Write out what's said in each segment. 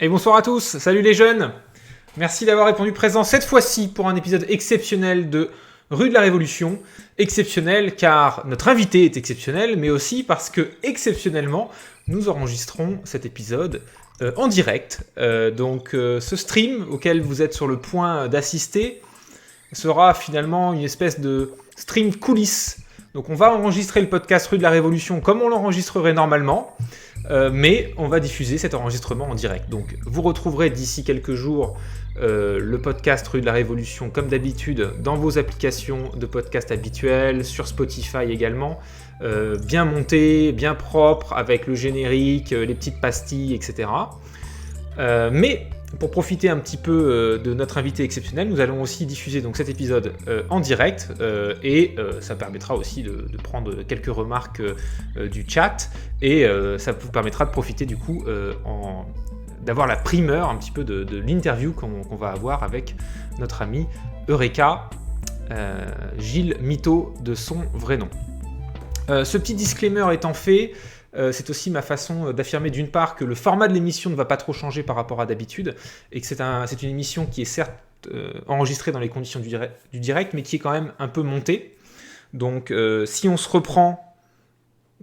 Et bonsoir à tous, salut les jeunes. Merci d'avoir répondu présent cette fois-ci pour un épisode exceptionnel de Rue de la Révolution. Exceptionnel car notre invité est exceptionnel, mais aussi parce que, exceptionnellement, nous enregistrons cet épisode en direct. Ce stream auquel vous êtes sur le point d'assister sera finalement une espèce de stream coulisses. Donc on va enregistrer le podcast Rue de la Révolution comme on l'enregistrerait normalement, mais on va diffuser cet enregistrement en direct. Donc vous retrouverez d'ici quelques jours le podcast Rue de la Révolution comme d'habitude dans vos applications de podcast habituelles, sur Spotify également, bien monté, bien propre, avec le générique, les petites pastilles, etc. Mais pour profiter un petit peu de notre invité exceptionnel, nous allons aussi diffuser donc cet épisode en direct et ça permettra aussi de prendre quelques remarques du chat et ça vous permettra de profiter du coup d'avoir la primeur un petit peu de l'interview qu'on va avoir avec notre ami Eureka, Gilles Mito de son vrai nom. Ce petit disclaimer étant fait, c'est aussi ma façon d'affirmer d'une part que le format de l'émission ne va pas trop changer par rapport à d'habitude et que c'est une émission qui est certes enregistrée dans les conditions du direct mais qui est quand même un peu montée. Donc si on se reprend,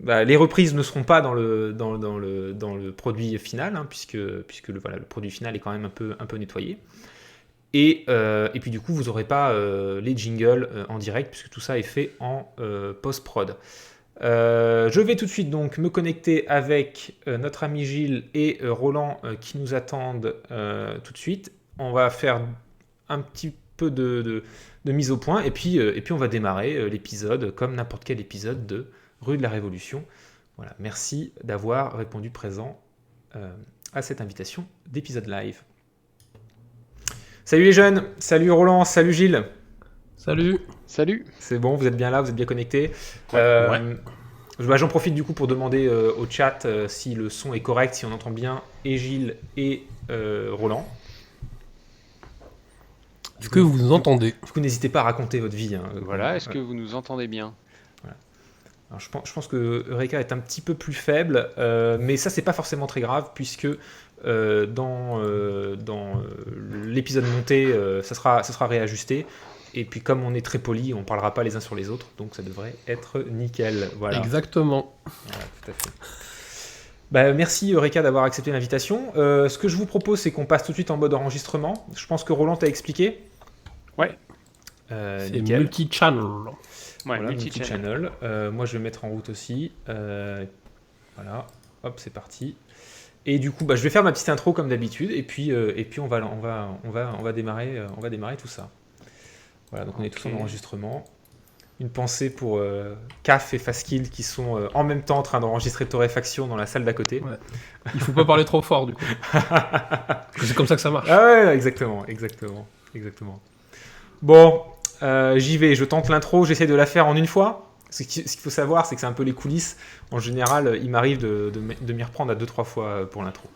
les reprises ne seront pas dans le produit final hein, puisque le produit final est quand même un peu nettoyé. Et puis du coup vous n'aurez pas les jingles en direct puisque tout ça est fait en post-prod. Je vais tout de suite donc me connecter avec notre ami Gilles et Roland qui nous attendent tout de suite. On va faire un petit peu de mise au point et puis on va démarrer l'épisode comme n'importe quel épisode de Rue de la Révolution. Voilà, merci d'avoir répondu présent à cette invitation d'épisode live. Salut les jeunes, salut Roland, salut Gilles. Salut. C'est bon, vous êtes bien là, vous êtes bien connectés. Ouais. J'en profite du coup pour demander au chat si le son est correct, si on entend bien et Gilles et Roland. Est-ce que vous nous entendez ? Du coup, n'hésitez pas à raconter votre vie. Hein. Voilà, est-ce que vous nous entendez bien ? Voilà. Alors, je pense que Eureka est un petit peu plus faible, mais ça, c'est pas forcément très grave puisque dans l'épisode monté, ça sera réajusté. Et puis comme on est très poli, on ne parlera pas les uns sur les autres, donc ça devrait être nickel. Voilà. Exactement. Voilà, tout à fait. Merci Eureka d'avoir accepté l'invitation. Ce que je vous propose, c'est qu'on passe tout de suite en mode enregistrement. Je pense que Roland t'a expliqué. Ouais. C'est multi-channel. Ouais, voilà, multi-channel. Moi, je vais mettre en route aussi. Voilà. Hop, c'est parti. Et du coup, je vais faire ma petite intro comme d'habitude, et puis on va démarrer tout ça. Voilà, donc on est tous en enregistrement. Une pensée pour CAF et Faskill qui sont en même temps en train d'enregistrer Torréfaction dans la salle d'à côté. Ouais. Il faut pas parler trop fort du coup. C'est comme ça que ça marche. Ah ouais, exactement. Bon, j'y vais, je tente l'intro, j'essaie de la faire en une fois. Ce qu'il faut savoir, c'est que c'est un peu les coulisses. En général, il m'arrive de m'y reprendre à 2-3 fois pour l'intro.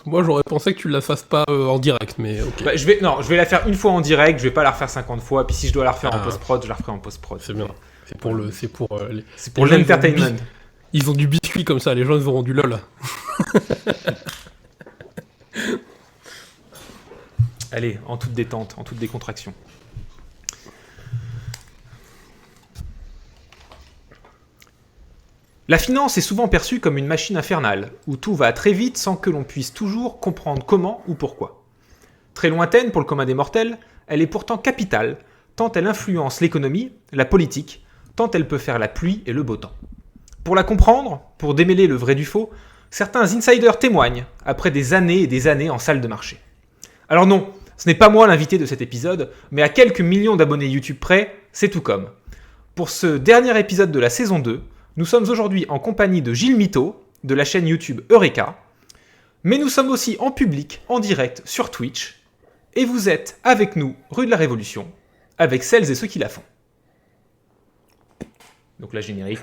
Moi, j'aurais pensé que tu la fasses pas en direct, mais ok. Je vais la faire une fois en direct, je vais pas la refaire 50 fois, puis si je dois la refaire en post-prod, je la referai en post-prod. C'est bien. C'est pour l'entertainment. Ils ont du biscuit comme ça, les gens ils auront du lol. Allez, en toute détente, en toute décontraction. La finance est souvent perçue comme une machine infernale, où tout va très vite sans que l'on puisse toujours comprendre comment ou pourquoi. Très lointaine pour le commun des mortels, elle est pourtant capitale, tant elle influence l'économie, la politique, tant elle peut faire la pluie et le beau temps. Pour la comprendre, pour démêler le vrai du faux, certains insiders témoignent, après des années et des années en salle de marché. Alors non, ce n'est pas moi l'invité de cet épisode, mais à quelques millions d'abonnés YouTube près, c'est tout comme. Pour ce dernier épisode de la saison 2, nous sommes aujourd'hui en compagnie de Gilles Mito, de la chaîne YouTube Eureka, mais nous sommes aussi en public, en direct, sur Twitch, et vous êtes avec nous, Rue de la Révolution, avec celles et ceux qui la font. Donc la générique.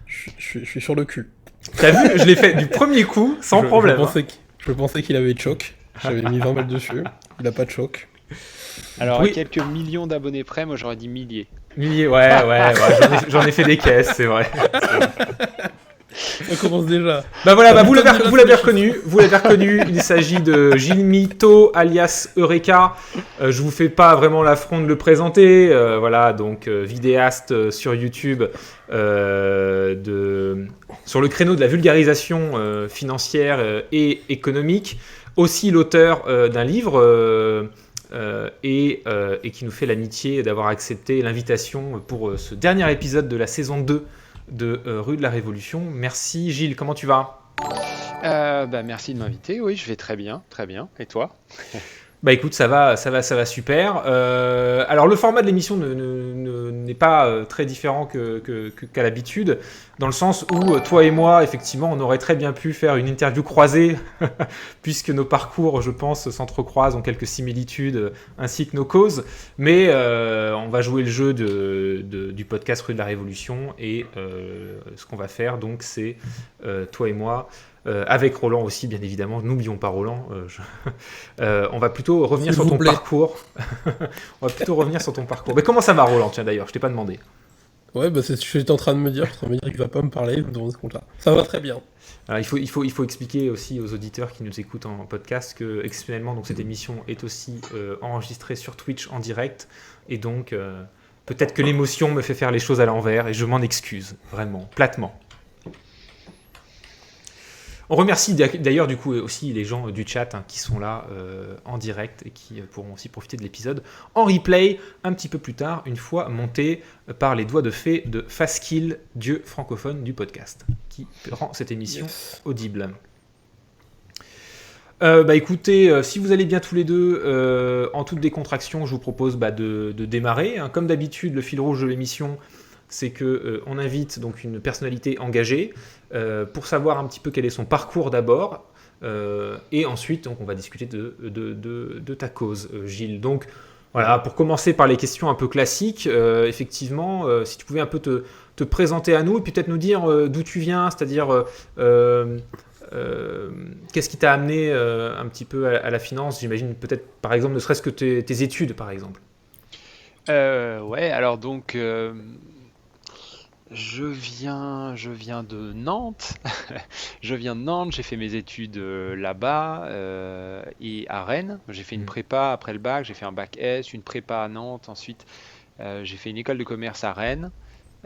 Je suis sur le cul. T'as vu, je l'ai fait du premier coup, sans problème. Je pensais qu'il avait de choc. J'avais mis 20 balles dessus. Il a pas de choc. Alors, à quelques millions d'abonnés près, moi j'aurais dit milliers. Milliers, ouais, j'en ai fait des caisses, c'est vrai. Ça commence déjà. Bah voilà, vous l'avez reconnu, il s'agit de Gilles Mito, alias Eureka. Je vous fais pas vraiment l'affront de le présenter, voilà, donc vidéaste sur YouTube, sur le créneau de la vulgarisation financière et économique, aussi l'auteur d'un livre et qui nous fait l'amitié d'avoir accepté l'invitation pour ce dernier épisode de la saison 2 de Rue de la Révolution. Merci Gilles, comment tu vas ? Merci de m'inviter, oui, je vais très bien. Et toi ? Bah écoute, ça va super. Alors le format de l'émission n'est pas très différent qu'à l'habitude, dans le sens où toi et moi, effectivement, on aurait très bien pu faire une interview croisée, puisque nos parcours, je pense, s'entrecroisent, ont quelques similitudes, ainsi que nos causes. Mais on va jouer le jeu du podcast Rue de la Révolution, et ce qu'on va faire, donc, c'est toi et moi. Avec Roland aussi, bien évidemment. N'oublions pas Roland. On va plutôt revenir sur ton parcours. On va plutôt revenir sur ton parcours. Mais comment ça va, Roland ? Tiens, d'ailleurs, je t'ai pas demandé. Ouais, bah c'est ce que j'étais en train de me dire. Je suis en train de me dire qu'il va pas me parler dans ce compte-là. Ça va très bien. Alors, il faut expliquer aussi aux auditeurs qui nous écoutent en podcast que, exceptionnellement, donc, cette émission est aussi enregistrée sur Twitch en direct. Et donc, peut-être que l'émotion me fait faire les choses à l'envers. Et je m'en excuse, vraiment, platement. On remercie d'ailleurs du coup aussi les gens du chat qui sont là en direct et qui pourront aussi profiter de l'épisode en replay un petit peu plus tard, une fois monté par les doigts de fée de Faskill, dieu francophone du podcast, qui rend cette émission audible. Écoutez, si vous allez bien tous les deux, en toute décontraction, je vous propose de démarrer. Comme d'habitude, le fil rouge de l'émission, c'est qu'on invite donc une personnalité engagée pour savoir un petit peu quel est son parcours d'abord, et ensuite donc, on va discuter de ta cause, Gilles. Donc voilà, pour commencer par les questions un peu classiques, effectivement, si tu pouvais un peu te présenter à nous, et puis peut-être nous dire d'où tu viens, c'est-à-dire qu'est-ce qui t'a amené un petit peu à la finance, j'imagine peut-être par exemple ne serait-ce que tes études par exemple. Ouais, alors donc... Je viens de Nantes. Je viens de Nantes, j'ai fait mes études là-bas et à Rennes. J'ai fait une prépa après le bac, j'ai fait un bac S, une prépa à Nantes. Ensuite, j'ai fait une école de commerce à Rennes.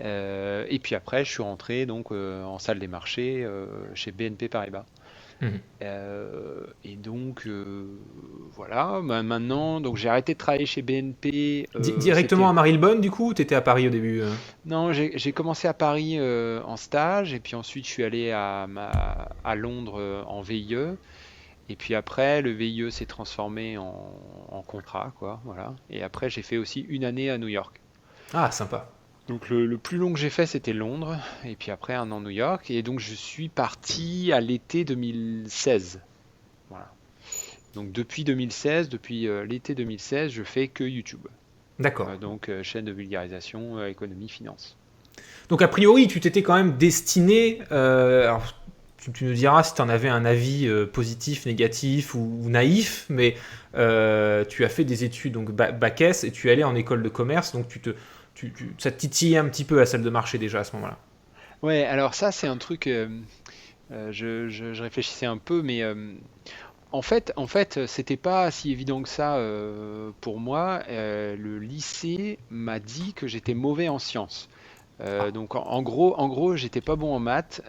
Et puis après, je suis rentré donc en salle des marchés chez BNP Paribas. Et donc voilà, maintenant donc j'ai arrêté de travailler chez BNP. Directement à Marylebone du coup, ou t'étais à Paris au début Non, j'ai commencé à Paris en stage, et puis ensuite je suis allé à Londres en VIE, et puis après le VIE s'est transformé en contrat, quoi, voilà. Et après j'ai fait aussi une année à New York. Ah, sympa. Donc le plus long que j'ai fait c'était Londres, et puis après un an New York, et donc je suis parti à l'été 2016. Voilà. Donc depuis 2016, depuis l'été 2016, je fais que YouTube. D'accord. Donc chaîne de vulgarisation, économie, finance. Donc a priori, tu t'étais quand même destiné, alors tu nous diras si tu en avais un avis positif, négatif ou naïf, mais tu as fait des études, donc bac S, et tu es allé en école de commerce, donc ça te titillait un petit peu à salle de marché déjà à ce moment-là. Ouais, alors ça c'est un truc, je réfléchissais un peu, mais en fait, c'était pas si évident que ça pour moi. Le lycée m'a dit que j'étais mauvais en sciences. Donc en gros, j'étais pas bon en maths,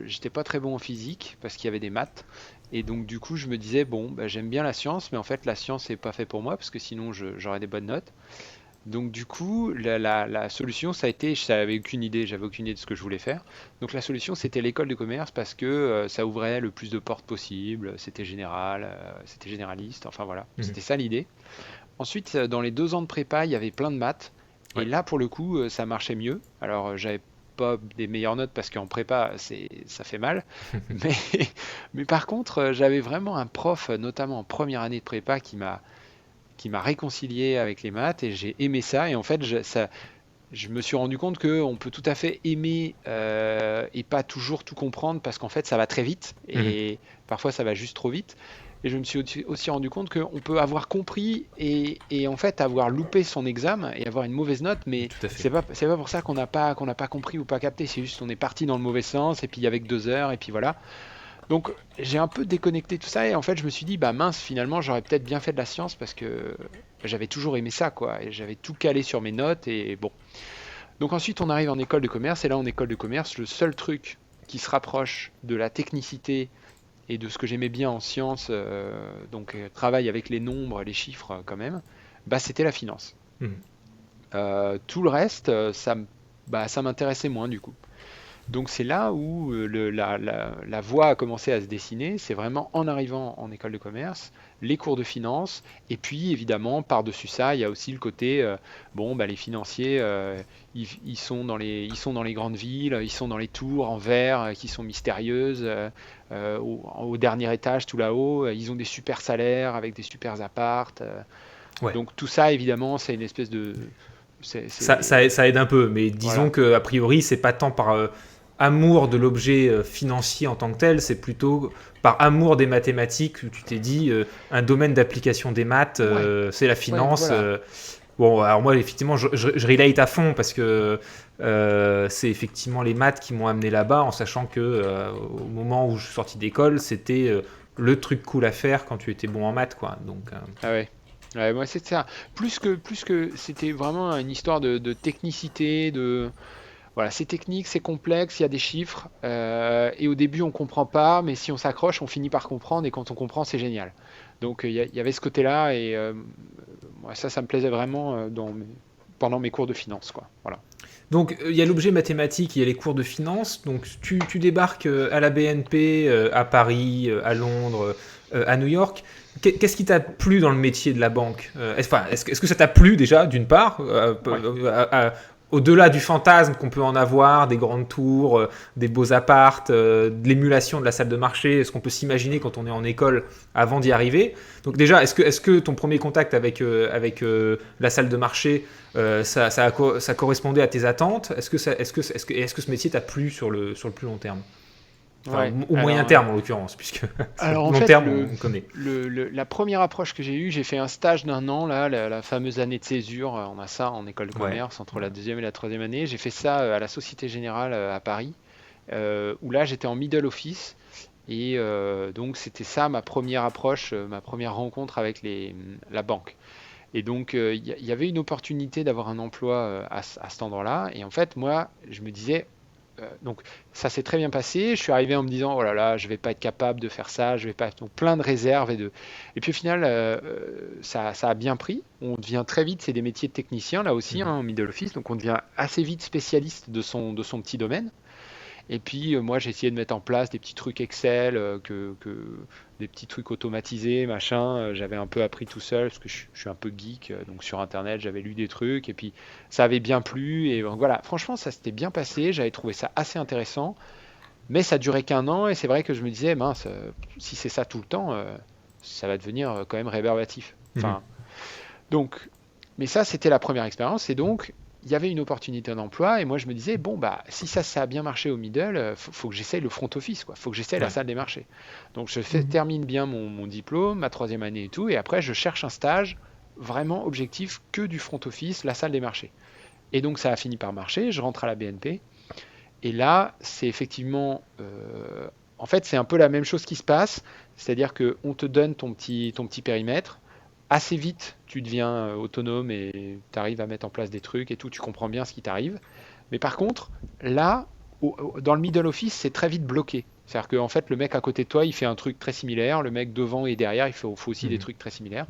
j'étais pas très bon en physique parce qu'il y avait des maths. Et donc du coup, je me disais bon, j'aime bien la science, mais en fait la science c'est pas fait pour moi parce que sinon j'aurais des bonnes notes. Donc du coup, la solution, ça a été, j'avais aucune idée de ce que je voulais faire. Donc la solution, c'était l'école de commerce parce que ça ouvrait le plus de portes possible, c'était général, c'était généraliste, enfin voilà, c'était ça l'idée. Ensuite, dans les 2 ans de prépa, il y avait plein de maths. Et là, pour le coup, ça marchait mieux. Alors, j'avais pas des meilleures notes parce qu'en prépa, ça fait mal. mais par contre, j'avais vraiment un prof, notamment en première année de prépa, qui m'a réconcilié avec les maths et j'ai aimé ça. Et en fait, je me suis rendu compte qu'on peut tout à fait aimer et pas toujours tout comprendre parce qu'en fait, ça va très vite et parfois, ça va juste trop vite. Et je me suis aussi rendu compte qu'on peut avoir compris et en fait avoir loupé son examen et avoir une mauvaise note, mais Tout à fait. c'est pas pour ça qu'on n'a pas compris ou pas capté. C'est juste on est parti dans le mauvais sens et puis il y avait que 2 heures et puis voilà. Donc j'ai un peu déconnecté tout ça et en fait je me suis dit bah mince finalement j'aurais peut-être bien fait de la science parce que j'avais toujours aimé ça quoi et j'avais tout calé sur mes notes et bon. Donc ensuite on arrive en école de commerce et là en école de commerce le seul truc qui se rapproche de la technicité et de ce que j'aimais bien en sciences, travail avec les nombres, les chiffres quand même, bah c'était la finance. Mhm. Tout le reste, ça m'intéressait moins du coup. Donc c'est là où la voie a commencé à se dessiner. C'est vraiment en arrivant en école de commerce, les cours de finance, et puis évidemment par-dessus ça, il y a aussi le côté bon, bah, les financiers, ils sont dans les grandes villes, ils sont dans les tours en verre qui sont mystérieuses, au dernier étage tout là-haut, ils ont des super salaires avec des super appartes. Ouais. Donc tout ça évidemment, c'est une espèce de, Ça aide un peu, mais disons voilà. que a priori, c'est pas tant par amour de l'objet financier en tant que tel, c'est plutôt par amour des mathématiques où tu t'es dit un domaine d'application des maths, Ouais, c'est la ouais, finance. voilà. Bon, alors moi, effectivement, je relate à fond parce que c'est effectivement les maths qui m'ont amené là-bas en sachant que au moment où je suis sorti d'école, c'était le truc cool à faire quand tu étais bon en maths, quoi. Donc, Ah ouais. Ouais, moi c'est ça. Plus que c'était vraiment une histoire de technicité, voilà, c'est technique, c'est complexe, il y a des chiffres, et au début on comprend pas, mais si on s'accroche, on finit par comprendre, et quand on comprend, c'est génial. Donc il y avait ce côté-là, et moi, ça me plaisait vraiment pendant mes cours de finance, quoi. Voilà. Donc, il y a l'objet mathématique, il y a les cours de finance. Donc, tu débarques à la BNP, à Paris, à Londres, à New York. Qu'est-ce qui t'a plu dans le métier de la banque est-ce que ça t'a plu déjà, d'une part, Ouais. au-delà du fantasme qu'on peut en avoir, des grandes tours, des beaux appartes, de l'émulation de la salle de marché, ce qu'on peut s'imaginer quand on est en école avant d'y arriver. Donc déjà, est-ce que ton premier contact avec la salle de marché, ça correspondait à tes attentes? Est-ce que ce métier t'a plu sur le plus long terme? Enfin, Ouais. au moyen terme en l'occurrence, puisque Alors en long fait, terme, on connaît. la première approche que j'ai eue, j'ai fait un stage d'un an, là, la fameuse année de césure, on a ça en école de Ouais. commerce entre la deuxième et la troisième année. J'ai fait ça à la Société Générale à Paris, où là j'étais en middle office. Et donc c'était ça ma première approche, ma première rencontre avec la banque. Et donc il y avait une opportunité d'avoir un emploi à cet endroit-là. Et en fait, moi, je me disais, donc ça s'est très bien passé. Je suis arrivé en me disant, oh là là, je vais pas être capable de faire ça, je vais pas. Donc plein de réserves et puis au final, ça a bien pris. On devient très vite, c'est des métiers de technicien là aussi, hein, Mhm. en middle office. Donc on devient assez vite spécialiste de son petit domaine. Et puis moi j'ai essayé de mettre en place des petits trucs Excel, des petits trucs automatisés, machin. J'avais un peu appris tout seul parce que je suis un peu geek, donc sur internet j'avais lu des trucs et puis ça avait bien plu et donc, voilà. Franchement ça s'était bien passé, j'avais trouvé ça assez intéressant, mais ça durait qu'un an et c'est vrai que je me disais mince, si c'est ça tout le temps, ça va devenir quand même rébarbatif. Mhm. Enfin donc, mais ça, c'était la première expérience. Et donc, il y avait une opportunité d'emploi. Et moi, je me disais, bon, bah, si ça a bien marché au middle, faut que j'essaye le front office, quoi. Faut que j'essaye la Ouais. salle des marchés. Donc, Mhm. termine bien mon diplôme, ma troisième année et tout. Et après, je cherche un stage vraiment objectif que du front office, la salle des marchés. Et donc, ça a fini par marcher. Je rentre à la BNP. Et là, c'est effectivement. En fait, c'est un peu la même chose qui se passe. C'est-à-dire qu'on te donne ton petit périmètre. Assez vite, tu deviens autonome et tu arrives à mettre en place des trucs et tout. Tu comprends bien ce qui t'arrive. Mais par contre, là, dans le middle office, c'est très vite bloqué. C'est-à-dire qu'en fait, le mec à côté de toi, il fait un truc très similaire. Le mec devant et derrière, il faut aussi des Mhm. trucs très similaires.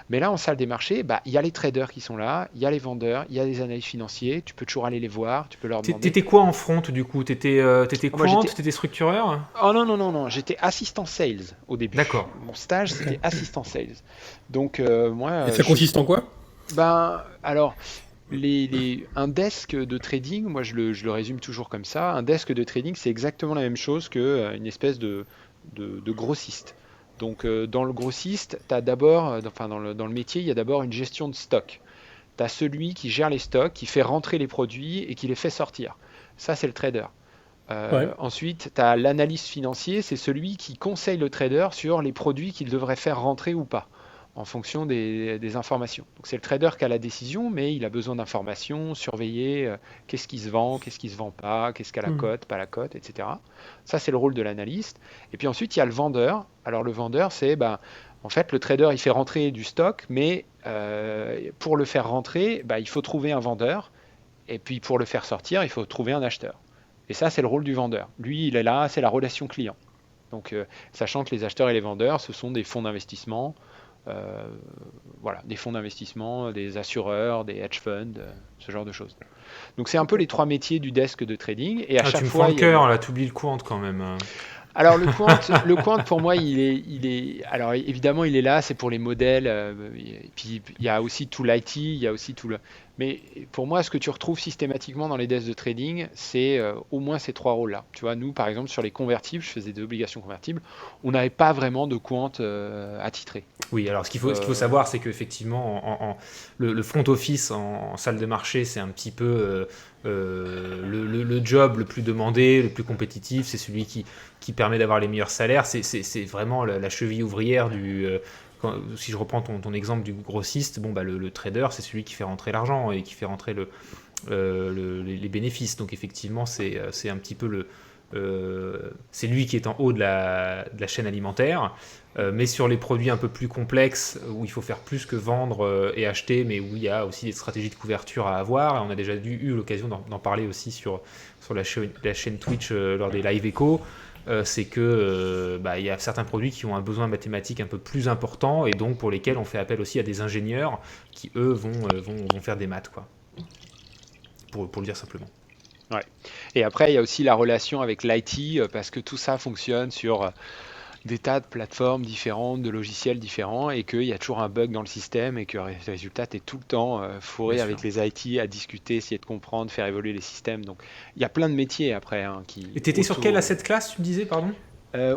Mais là, en salle des marchés, bah, il y a les traders qui sont là, il y a les vendeurs, il y a les analystes financiers. Tu peux toujours aller les voir, tu peux leur demander. T'étais quoi en front du coup? T'étais Oh, moi, quant? j'étais. T'étais structureur? Oh non, non, non, non, j'étais assistant sales au début. D'accord. Mon stage, Ok. c'était assistant sales. Donc, moi, Et ça consiste en quoi? ben, alors, un desk de trading, moi je le résume toujours comme ça. Un desk de trading, c'est exactement la même chose qu'une espèce de grossiste. Donc, dans le grossiste, tu as d'abord, enfin, dans le métier, il y a d'abord une gestion de stock. Tu as celui qui gère les stocks, qui fait rentrer les produits et qui les fait sortir. Ça, c'est le trader. Ouais. Ensuite, tu as l'analyste financier, c'est celui qui conseille le trader sur les produits qu'il devrait faire rentrer ou pas, en fonction des informations. Donc c'est le trader qui a la décision, mais il a besoin d'informations, surveiller qu'est-ce qui se vend, qu'est-ce qui se vend pas, qu'est-ce qu'a la Hmm. cote, pas la cote, etc. Ça, c'est le rôle de l'analyste. Et puis ensuite, il y a le vendeur. Alors le vendeur, c'est en fait le trader, il fait rentrer du stock, mais pour le faire rentrer, il faut trouver un vendeur. Et puis pour le faire sortir, il faut trouver un acheteur. Et ça, c'est le rôle du vendeur. Lui, il est là, c'est la relation client. Donc, sachant que les acheteurs et les vendeurs, ce sont des fonds d'investissement, euh, voilà, des fonds d'investissement, des assureurs, des hedge funds, ce genre de choses. Donc, c'est un peu les trois métiers du desk de trading. Et à Ah, tu chaque me fends fois, le il y a une. cœur, là, t'oublies le quant quand même. Alors le quant pour moi, alors évidemment, il est là, c'est pour les modèles. Et puis il y a aussi tout l'IT, il y a aussi tout le. Mais pour moi, ce que tu retrouves systématiquement dans les desks de trading, c'est au moins ces trois rôles-là. Tu vois, nous, par exemple, sur les convertibles, je faisais des obligations convertibles, on n'avait pas vraiment de quant attitré. Oui, alors ce qu'il faut Euh, savoir, c'est qu'effectivement, le front office en salle de marché, c'est un petit peu le job le plus demandé, le plus compétitif, c'est celui qui permet d'avoir les meilleurs salaires, c'est vraiment la cheville ouvrière si je reprends ton exemple du grossiste, bon, le trader, c'est celui qui fait rentrer l'argent et qui fait rentrer les bénéfices. Donc effectivement, c'est un petit peu c'est lui qui est en haut de la chaîne alimentaire. Mais sur les produits un peu plus complexes, où il faut faire plus que vendre et acheter, mais où il y a aussi des stratégies de couverture à avoir, et on a déjà eu l'occasion d'en parler aussi sur la chaîne Twitch lors des live échos, c'est que il y a certains produits qui ont un besoin mathématique un peu plus important, et donc pour lesquels on fait appel aussi à des ingénieurs qui, eux, vont faire des maths, quoi, pour le dire simplement. ouais. Et après, il y a aussi la relation avec l'IT, parce que tout ça fonctionne sur des tas de plateformes différentes, de logiciels différents, et qu'il y a toujours un bug dans le système, et que résultat, tu es tout le temps Bien fourré sûr. avec les IT à discuter, essayer de comprendre, faire évoluer les systèmes. Donc il y a plein de métiers après Et qui t'étais sur quelle autour. asset class, tu me disais, pardon?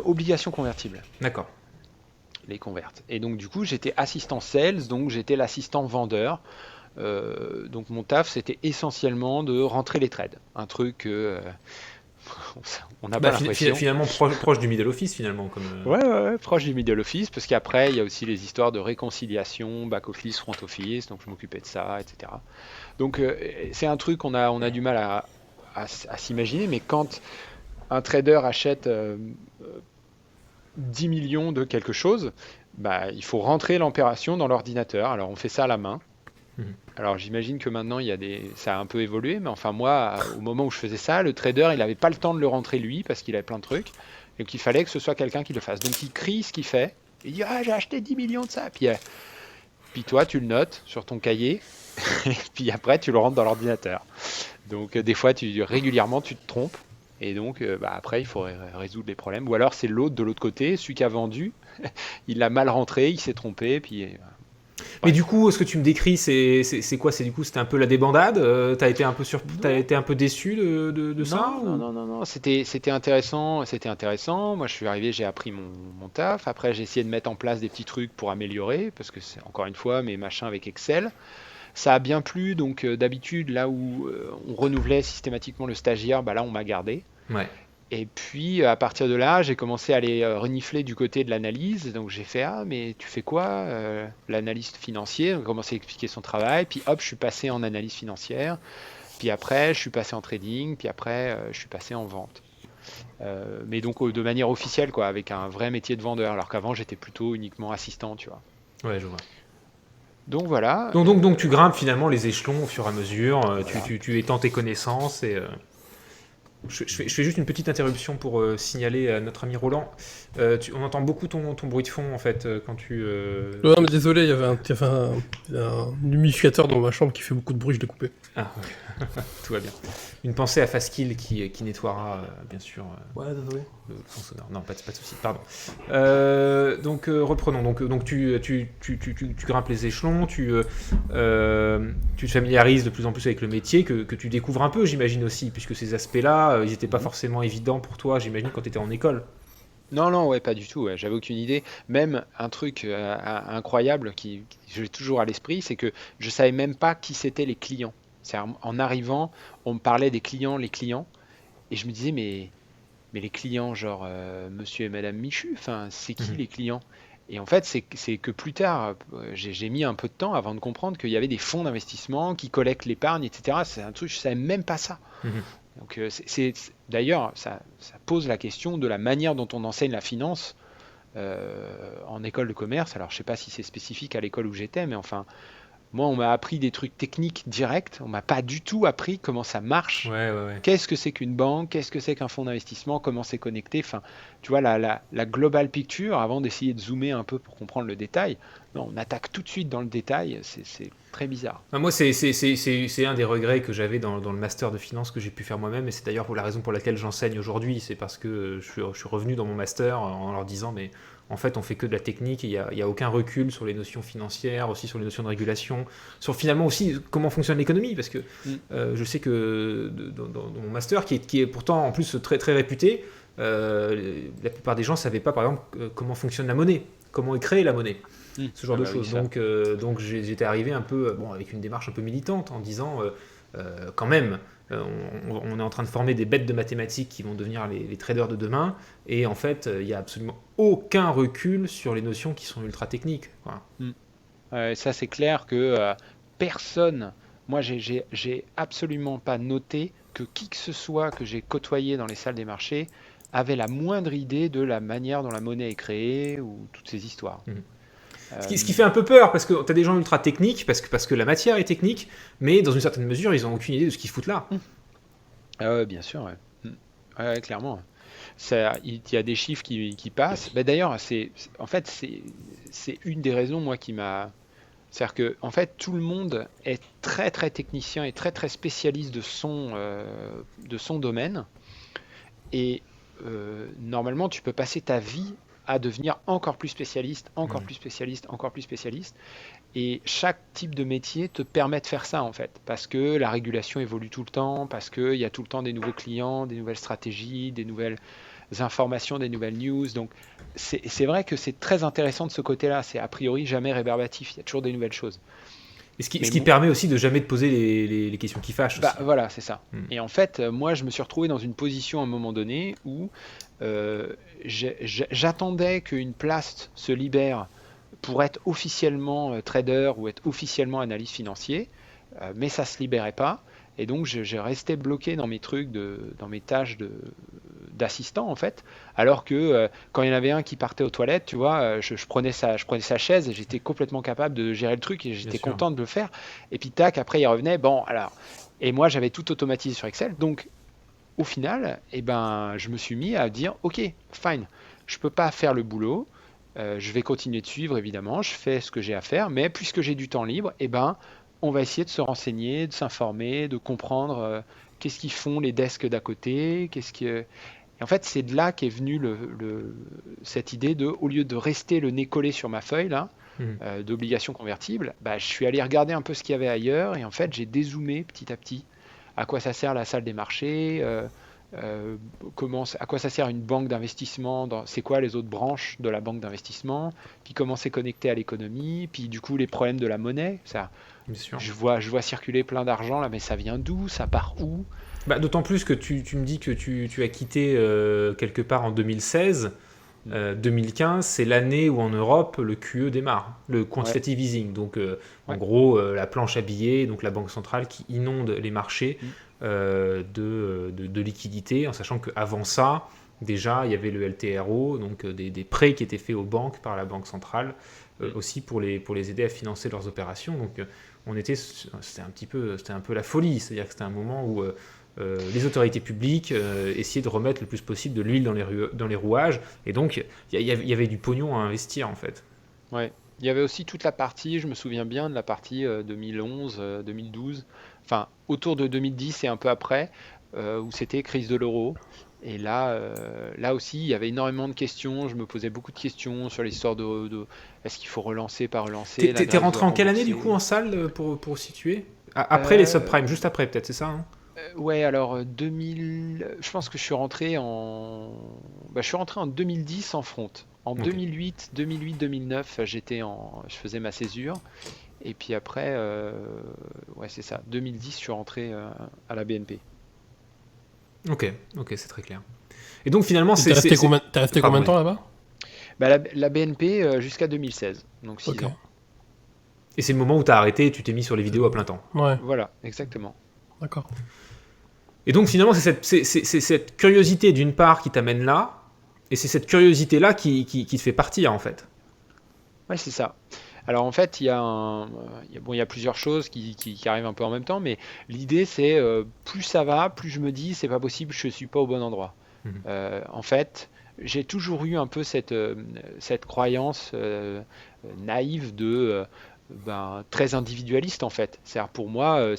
Obligations convertibles, D'accord. les convertes. Et donc du coup, j'étais assistant sales, donc j'étais l'assistant vendeur. Donc mon taf, c'était essentiellement de rentrer les trades. Un truc que on n'a pas l'impression. Finalement proche du middle office, finalement. Ouais, proche du middle office, parce qu'après, il y a aussi les histoires de réconciliation, back office, front office, donc je m'occupais de ça, etc. Donc c'est un truc qu'on a du mal à s'imaginer, mais quand un trader achète 10 millions de quelque chose, il faut rentrer l'opération dans l'ordinateur. Alors on fait ça à la main. Mhm. Alors j'imagine que maintenant ça a un peu évolué, mais enfin moi, au moment où je faisais ça, le trader, il n'avait pas le temps de le rentrer lui parce qu'il avait plein de trucs, et qu'il fallait que ce soit quelqu'un qui le fasse. Donc il crie ce qu'il fait, il dit ah j'ai acheté 10 millions de ça, puis toi tu le notes sur ton cahier, et puis après tu le rentres dans l'ordinateur. Donc des fois régulièrement tu te trompes, et donc après il faut résoudre les problèmes, ou alors c'est l'autre de l'autre côté, celui qui a vendu, il l'a mal rentré, il s'est trompé, puis Mais du bref. coup, ce que tu me décris, c'est quoi? Du coup, c'était un peu la débandade? T'as Non. été un peu déçu de ça Non, non, ou... non, non, non, c'était intéressant, c'était intéressant. Moi, je suis arrivé, j'ai appris mon taf. Après, j'ai essayé de mettre en place des petits trucs pour améliorer, parce que c'est encore une fois mes machins avec Excel. Ça a bien plu, donc d'habitude, là où on renouvelait systématiquement le stagiaire, là, on m'a gardé. Ouais. Et puis, à partir de là, j'ai commencé à aller renifler du côté de l'analyse. Donc, j'ai fait, ah, mais tu fais quoi? L'analyste financier. On a commencé à expliquer son travail. Puis, hop, je suis passé en analyse financière. Puis après, je suis passé en trading, puis après, je suis passé en vente. Mais donc de manière officielle, quoi, avec un vrai métier de vendeur, alors qu'avant, j'étais plutôt uniquement assistant, tu vois. Ouais, je vois. Donc voilà, Donc tu grimpes finalement les échelons au fur et à mesure, voilà. tu étends tes connaissances et... je fais juste une petite interruption pour signaler à notre ami Roland. On entend beaucoup ton bruit de fond en fait quand tu... Non, mais désolé, il y avait un humidificateur dans ma chambre qui fait beaucoup de bruit, je l'ai coupé. Ah, ok. Tout va bien. Une pensée à Faskill qui nettoiera bien sûr Ouais, désolé. le fond sonore. Non, pas de souci, pardon. Donc reprenons. Donc tu grimpes les échelons, tu te familiarises de plus en plus avec le métier que tu découvres un peu, j'imagine aussi, puisque ces aspects-là, ils n'étaient pas forcément évidents pour toi, j'imagine, quand tu étais en école. Non, non, ouais, pas du tout, ouais, j'avais aucune idée. Même un truc incroyable qui j'ai toujours à l'esprit, c'est que je savais même pas qui c'étaient les clients. C'est-à-dire, en arrivant, on me parlait des clients, les clients. Et je me disais, mais les clients, genre monsieur et madame Michu, enfin, c'est qui Mhm. les clients? Et en fait, c'est que plus tard, j'ai mis un peu de temps avant de comprendre qu'il y avait des fonds d'investissement qui collectent l'épargne, etc. C'est un truc, je savais même pas ça. Mhm. Donc, d'ailleurs, ça pose la question de la manière dont on enseigne la finance en école de commerce. Alors, je sais pas si c'est spécifique à l'école où j'étais, mais enfin, moi, on m'a appris des trucs techniques directs. On m'a pas du tout appris comment ça marche. Ouais, ouais, ouais. Qu'est-ce que c'est qu'une banque? Qu'est-ce que c'est qu'un fonds d'investissement? Comment c'est connecté? Enfin, tu vois, la global picture, avant d'essayer de zoomer un peu pour comprendre le détail, non, on attaque tout de suite dans le détail. C'est très bizarre. Ah, moi, c'est un des regrets que j'avais dans le master de finance que j'ai pu faire moi-même, et c'est d'ailleurs pour la raison pour laquelle j'enseigne aujourd'hui. C'est parce que je suis revenu dans mon master en leur disant, mais en fait, on fait que de la technique, et il y a aucun recul sur les notions financières, aussi sur les notions de régulation, sur finalement aussi comment fonctionne l'économie, parce que Mm. je sais que dans mon master, qui est pourtant en plus très, très réputé, la plupart des gens ne savaient pas, par exemple, comment fonctionne la monnaie, comment est créée la monnaie, Mm. ce genre Ah de bah oui, choses. ça. Donc j'étais arrivé un peu bon, avec une démarche un peu militante en disant quand même, on est en train de former des bêtes de mathématiques qui vont devenir les traders de demain, et en fait, il n'y a absolument aucun recul sur les notions qui sont ultra techniques. Voilà. Mm. Ça, c'est clair que personne, moi, j'ai absolument pas noté que qui que ce soit que j'ai côtoyé dans les salles des marchés avait la moindre idée de la manière dont la monnaie est créée ou toutes ces histoires. Mhm. Ce qui Euh, fait un peu peur, parce que tu as des gens ultra techniques, parce que la matière est technique, mais dans une certaine mesure, ils n'ont aucune idée de ce qu'ils foutent là. Ah ouais, bien sûr, ouais. Mm. Ouais, clairement. Il y a des chiffres qui passent. Bah, d'ailleurs, en fait, c'est une des raisons, moi, qui m'a. C'est-à-dire que, en fait, tout le monde est très, très technicien et très, très spécialiste de son domaine. Et normalement, tu peux passer ta vie à devenir encore plus spécialiste, encore Mhm. plus spécialiste, encore plus spécialiste. Et chaque type de métier te permet de faire ça en fait, parce que la régulation évolue tout le temps, parce qu'il y a tout le temps des nouveaux clients, des nouvelles stratégies, des nouvelles informations, des nouvelles news. Donc c'est vrai que c'est très intéressant de ce côté-là. C'est a priori jamais rébarbatif. Il y a toujours des nouvelles choses. Et Mais ce qui moi, permet aussi de jamais te poser les questions qui fâchent bah aussi. voilà, c'est ça. Mhm. Et en fait, moi, je me suis retrouvé dans une position à un moment donné où euh, j'attendais qu'une place se libère pour être officiellement trader ou être officiellement analyste financier, mais ça se libérait pas. Et donc, je restais bloqué dans mes trucs, dans mes tâches d'assistant, en fait. Alors que quand il y en avait un qui partait aux toilettes, tu vois, je prenais sa chaise et j'étais complètement capable de gérer le truc et Bien j'étais sûr. content de le faire. Et puis, tac, après, il revenait. Bon, alors. Et moi, j'avais tout automatisé sur Excel. Donc, au final, eh ben, je me suis mis à dire, OK, fine, je peux pas faire le boulot, je vais continuer de suivre, évidemment, je fais ce que j'ai à faire, mais puisque j'ai du temps libre, eh ben, on va essayer de se renseigner, de s'informer, de comprendre qu'est-ce qu'ils font les desks d'à côté, qu'est-ce que... Et en fait, c'est de là qu'est venue cette idée de, au lieu de rester le nez collé sur ma feuille, là, Mhm. d'obligations convertibles, bah, je suis allé regarder un peu ce qu'il y avait ailleurs, et en fait, j'ai dézoomé petit à petit à quoi ça sert la salle des marchés, à quoi ça sert une banque d'investissement, c'est quoi les autres branches de la banque d'investissement, puis comment c'est connecté à l'économie, puis du coup les problèmes de la monnaie. Ça, Bien sûr. je vois circuler plein d'argent là, mais ça vient d'où? Ça part où? Bah, d'autant plus que tu me dis que tu as quitté quelque part en 2016. Mm. 2015, c'est l'année où en Europe le QE démarre, le Ouais, quantitative easing. Donc en ouais. gros, la planche à billets, donc la banque centrale qui inonde les marchés Mm, de liquidités, en sachant qu'avant ça, déjà, il y avait le LTRO, donc des prêts qui étaient faits aux banques par la banque centrale, mm, aussi pour les aider à financer leurs opérations. Donc c'était un peu la folie, c'est-à-dire que c'était un moment où les autorités publiques essayaient de remettre le plus possible de l'huile dans les rouages, et donc y avait du pognon à investir en fait. ouais. Il y avait aussi toute la partie, je me souviens bien de la partie 2011, 2012, enfin autour de 2010 et un peu après, où c'était crise de l'euro. Et là aussi, il y avait énormément de questions. Je me posais beaucoup de questions sur l'histoire est-ce qu'il faut relancer, pas relancer, la T'es Grèce doit rentré en quelle année du coup rembourser. en salle pour situer? Après les Euh, subprimes, juste après peut-être, c'est ça, hein? ouais, alors 2000, je pense que je suis rentré en 2010 en front. En Ok. 2008, 2009, je faisais ma césure. Et puis après, ouais, c'est ça. 2010, je suis rentré à la BNP. Ok, c'est très clair. Et donc finalement, T'es resté combien de temps là-bas? Bah, la BNP jusqu'à 2016, donc 6 Ok. ans. Et c'est le moment où tu as arrêté et tu t'es mis sur les vidéos à plein temps. Ouais, Voilà, exactement. d'accord. Et donc finalement, c'est cette curiosité d'une part qui t'amène là, et c'est cette curiosité-là qui te fait partir en fait. Ouais, c'est ça. Alors en fait, il y a plusieurs choses qui arrivent un peu en même temps, mais l'idée c'est plus ça va, plus je me dis c'est pas possible, je suis pas au bon endroit. Mhm. En fait, j'ai toujours eu un peu cette croyance naïve très individualiste en fait. C'est-à-dire pour moi,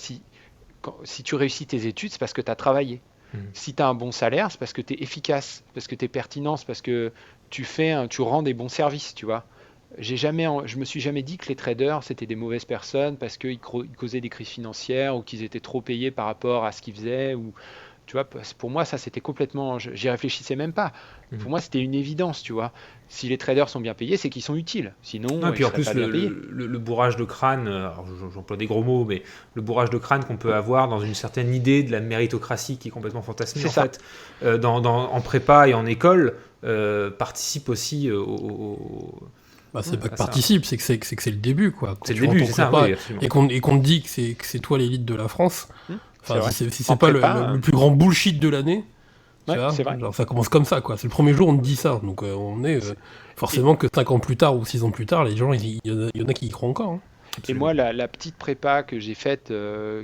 si tu réussis tes études, c'est parce que tu as travaillé. Mhm. Si tu as un bon salaire, c'est parce que tu es efficace, parce que tu es pertinent, c'est parce que tu rends des bons services, tu vois. Je me suis jamais dit que les traders c'était des mauvaises personnes parce qu'ils causaient des crises financières ou qu'ils étaient trop payés par rapport à ce qu'ils faisaient. Ou, tu vois, pour moi, ça c'était complètement. J'y réfléchissais même pas. Mhm. Pour moi, c'était une évidence, tu vois. Si les traders sont bien payés, c'est qu'ils sont utiles. Non, et Sinon, ils puis en seraient plus, pas bien payés. le bourrage de crâne, alors j'emploie des gros mots, mais le bourrage de crâne qu'on peut avoir dans une certaine idée de la méritocratie qui est complètement fantasmée C'est en ça. fait, en prépa et en école, participe aussi Bah, c'est pas à que ça. participe, c'est que c'est le début, quoi. Quand C'est le tu rentres début, en c'est ça, prépa oui, absolument. et qu'on te dit que c'est toi l'élite de la France, C'est enfin, vrai. si En c'est pas prépa, le plus grand bullshit de l'année, tu ouais, vois, c'est vrai. genre, ça commence comme ça, quoi. C'est le premier jour, on te dit ça. Donc, on est C'est- Et, forcément que 5 ans plus tard ou 6 ans plus tard, les gens, il y en a qui y croient encore, hein. et Absolument. moi, la petite prépa que j'ai faite,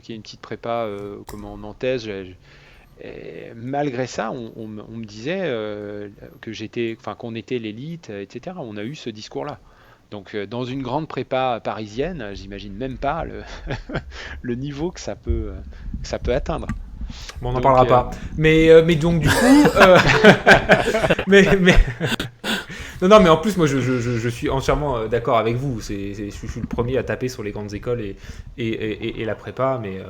qui est une petite prépa comment, nantaise, et malgré ça, on me disait qu'on était l'élite, etc. On a eu ce discours-là. Donc, dans une grande prépa parisienne, j'imagine même pas le niveau que ça peut atteindre. Bon, on n'en Donc, parlera pas. Mais donc du coup, mais non, mais en plus, moi, je suis entièrement d'accord avec vous. Je suis le premier à taper sur les grandes écoles et la prépa, mais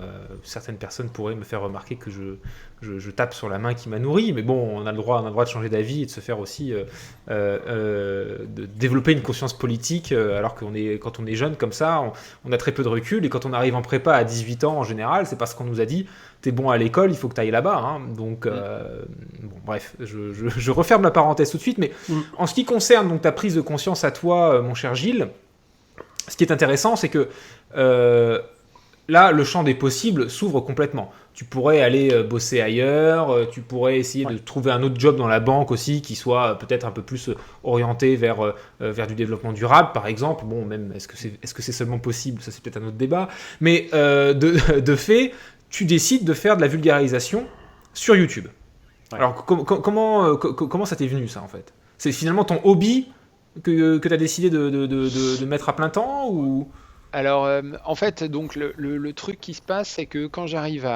certaines personnes pourraient me faire remarquer que je tape sur la main qui m'a nourri. Mais bon, on a le droit de changer d'avis et de se faire aussi de développer une conscience politique. Alors quand on est jeune comme ça, on a très peu de recul. Et quand on arrive en prépa à 18 ans, en général, c'est parce qu'on nous a dit t'es bon à l'école, il faut que tu ailles là-bas. Hein. Donc, bon, bref, je referme la parenthèse tout de suite. Mais en ce qui concerne donc ta prise de conscience à toi, mon cher Gilles, ce qui est intéressant, c'est que là, le champ des possibles s'ouvre complètement. Tu pourrais aller bosser ailleurs, tu pourrais essayer ouais. de trouver un autre job dans la banque aussi qui soit peut-être un peu plus orienté vers du développement durable, par exemple. Bon, même, est-ce que c'est seulement possible? Ça, c'est peut-être un autre débat. Mais de fait, tu décides de faire de la vulgarisation sur YouTube. Ouais. Alors, comment ça t'est venu, ça, en fait? C'est finalement ton hobby que tu as décidé de mettre à plein temps ou... Alors, en fait, donc le truc qui se passe, c'est que quand j'arrive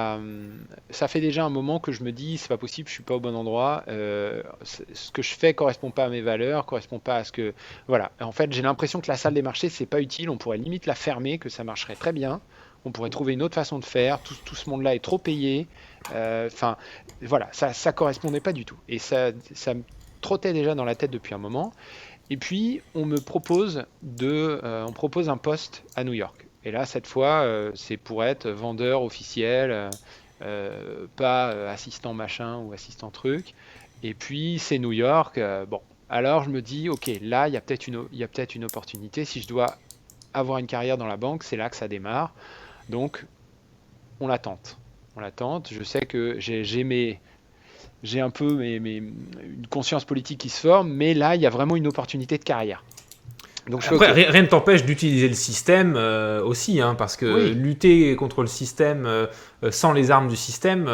ça fait déjà un moment que je me dis, c'est pas possible, je suis pas au bon endroit. Ce que je fais correspond pas à mes valeurs, correspond pas à ce que, voilà. En fait, j'ai l'impression que la salle des marchés, c'est pas utile. On pourrait limite la fermer, que ça marcherait très bien. On pourrait trouver une autre façon de faire. Tout ce monde-là est trop payé. Enfin, voilà, ça correspondait pas du tout. Et ça me trottait déjà dans la tête depuis un moment. Et puis, on propose un poste à New York. Et là, cette fois, c'est pour être vendeur officiel, pas assistant machin ou assistant truc. Et puis, c'est New York. Bon, alors je me dis, ok, là, il y a peut-être une opportunité. Si je dois avoir une carrière dans la banque, c'est là que ça démarre. Donc, on la tente. On la tente. Je sais que j'ai un peu une conscience politique qui se forme, mais là, il y a vraiment une opportunité de carrière. Donc je fais Après, OK. rien ne t'empêche d'utiliser le système aussi, hein, parce que Oui, lutter contre le système sans les armes du système,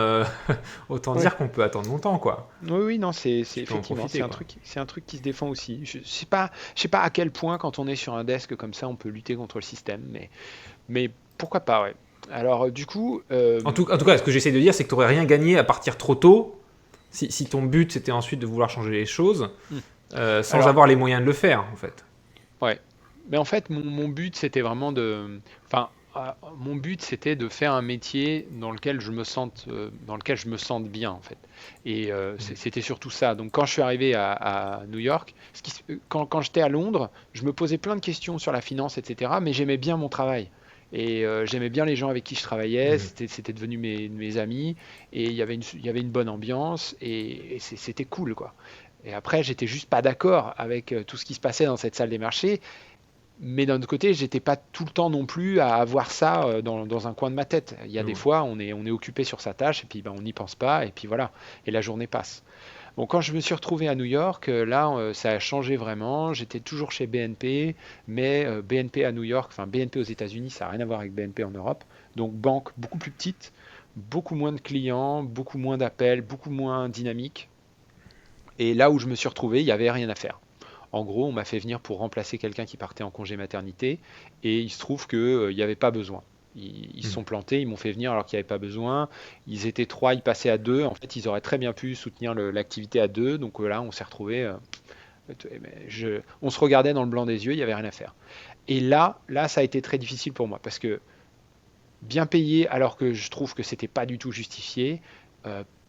autant oui, dire qu'on peut attendre longtemps, quoi. oui, oui, non, c'est Tu peux en effectivement, profiter, quoi. c'est un truc qui se défend aussi. Je sais pas à quel point quand on est sur un desk comme ça, on peut lutter contre le système, mais pourquoi pas, ouais. Alors du coup, En tout cas, ce que j'essaie de dire, c'est que tu n'aurais rien gagné à partir trop tôt, si ton but c'était ensuite de vouloir changer les choses, hmm. sans Alors avoir les moyens de le faire, en fait. ouais. Mais en fait, mon but, c'était vraiment enfin, mon but, c'était de faire un métier dans lequel je me sente bien, en fait. Et c'était surtout ça. Donc, quand je suis arrivé à New York, quand j'étais à Londres, je me posais plein de questions sur la finance, etc. Mais j'aimais bien mon travail. Et j'aimais bien les gens avec qui je travaillais, Mhm. c'était devenu mes amis, et il y avait une bonne ambiance, et c'était cool, quoi. Et après, j'étais juste pas d'accord avec tout ce qui se passait dans cette salle des marchés, mais d'un autre côté, j'étais pas tout le temps non plus à avoir ça dans un coin de ma tête. Il y a Je des vois. fois, on est occupé sur sa tâche, et puis ben, on n'y pense pas, et puis voilà, et la journée passe. Bon, quand je me suis retrouvé à New York, là, ça a changé vraiment. J'étais toujours chez BNP, mais BNP à New York, enfin BNP aux États-Unis, ça n'a rien à voir avec BNP en Europe. Donc banque beaucoup plus petite, beaucoup moins de clients, beaucoup moins d'appels, beaucoup moins dynamique. Et là où je me suis retrouvé, il n'y avait rien à faire. En gros, on m'a fait venir pour remplacer quelqu'un qui partait en congé maternité, et il se trouve qu'il n'y avait pas besoin. Ils se Mhm. sont plantés, ils m'ont fait venir alors qu'il n'y avait pas besoin. Ils étaient trois, ils passaient à deux. En fait, ils auraient très bien pu soutenir l'activité à deux. Donc là, on s'est retrouvés. On se regardait dans le blanc des yeux, il n'y avait rien à faire. Et là, ça a été très difficile pour moi parce que bien payé alors que je trouve que c'était pas du tout justifié.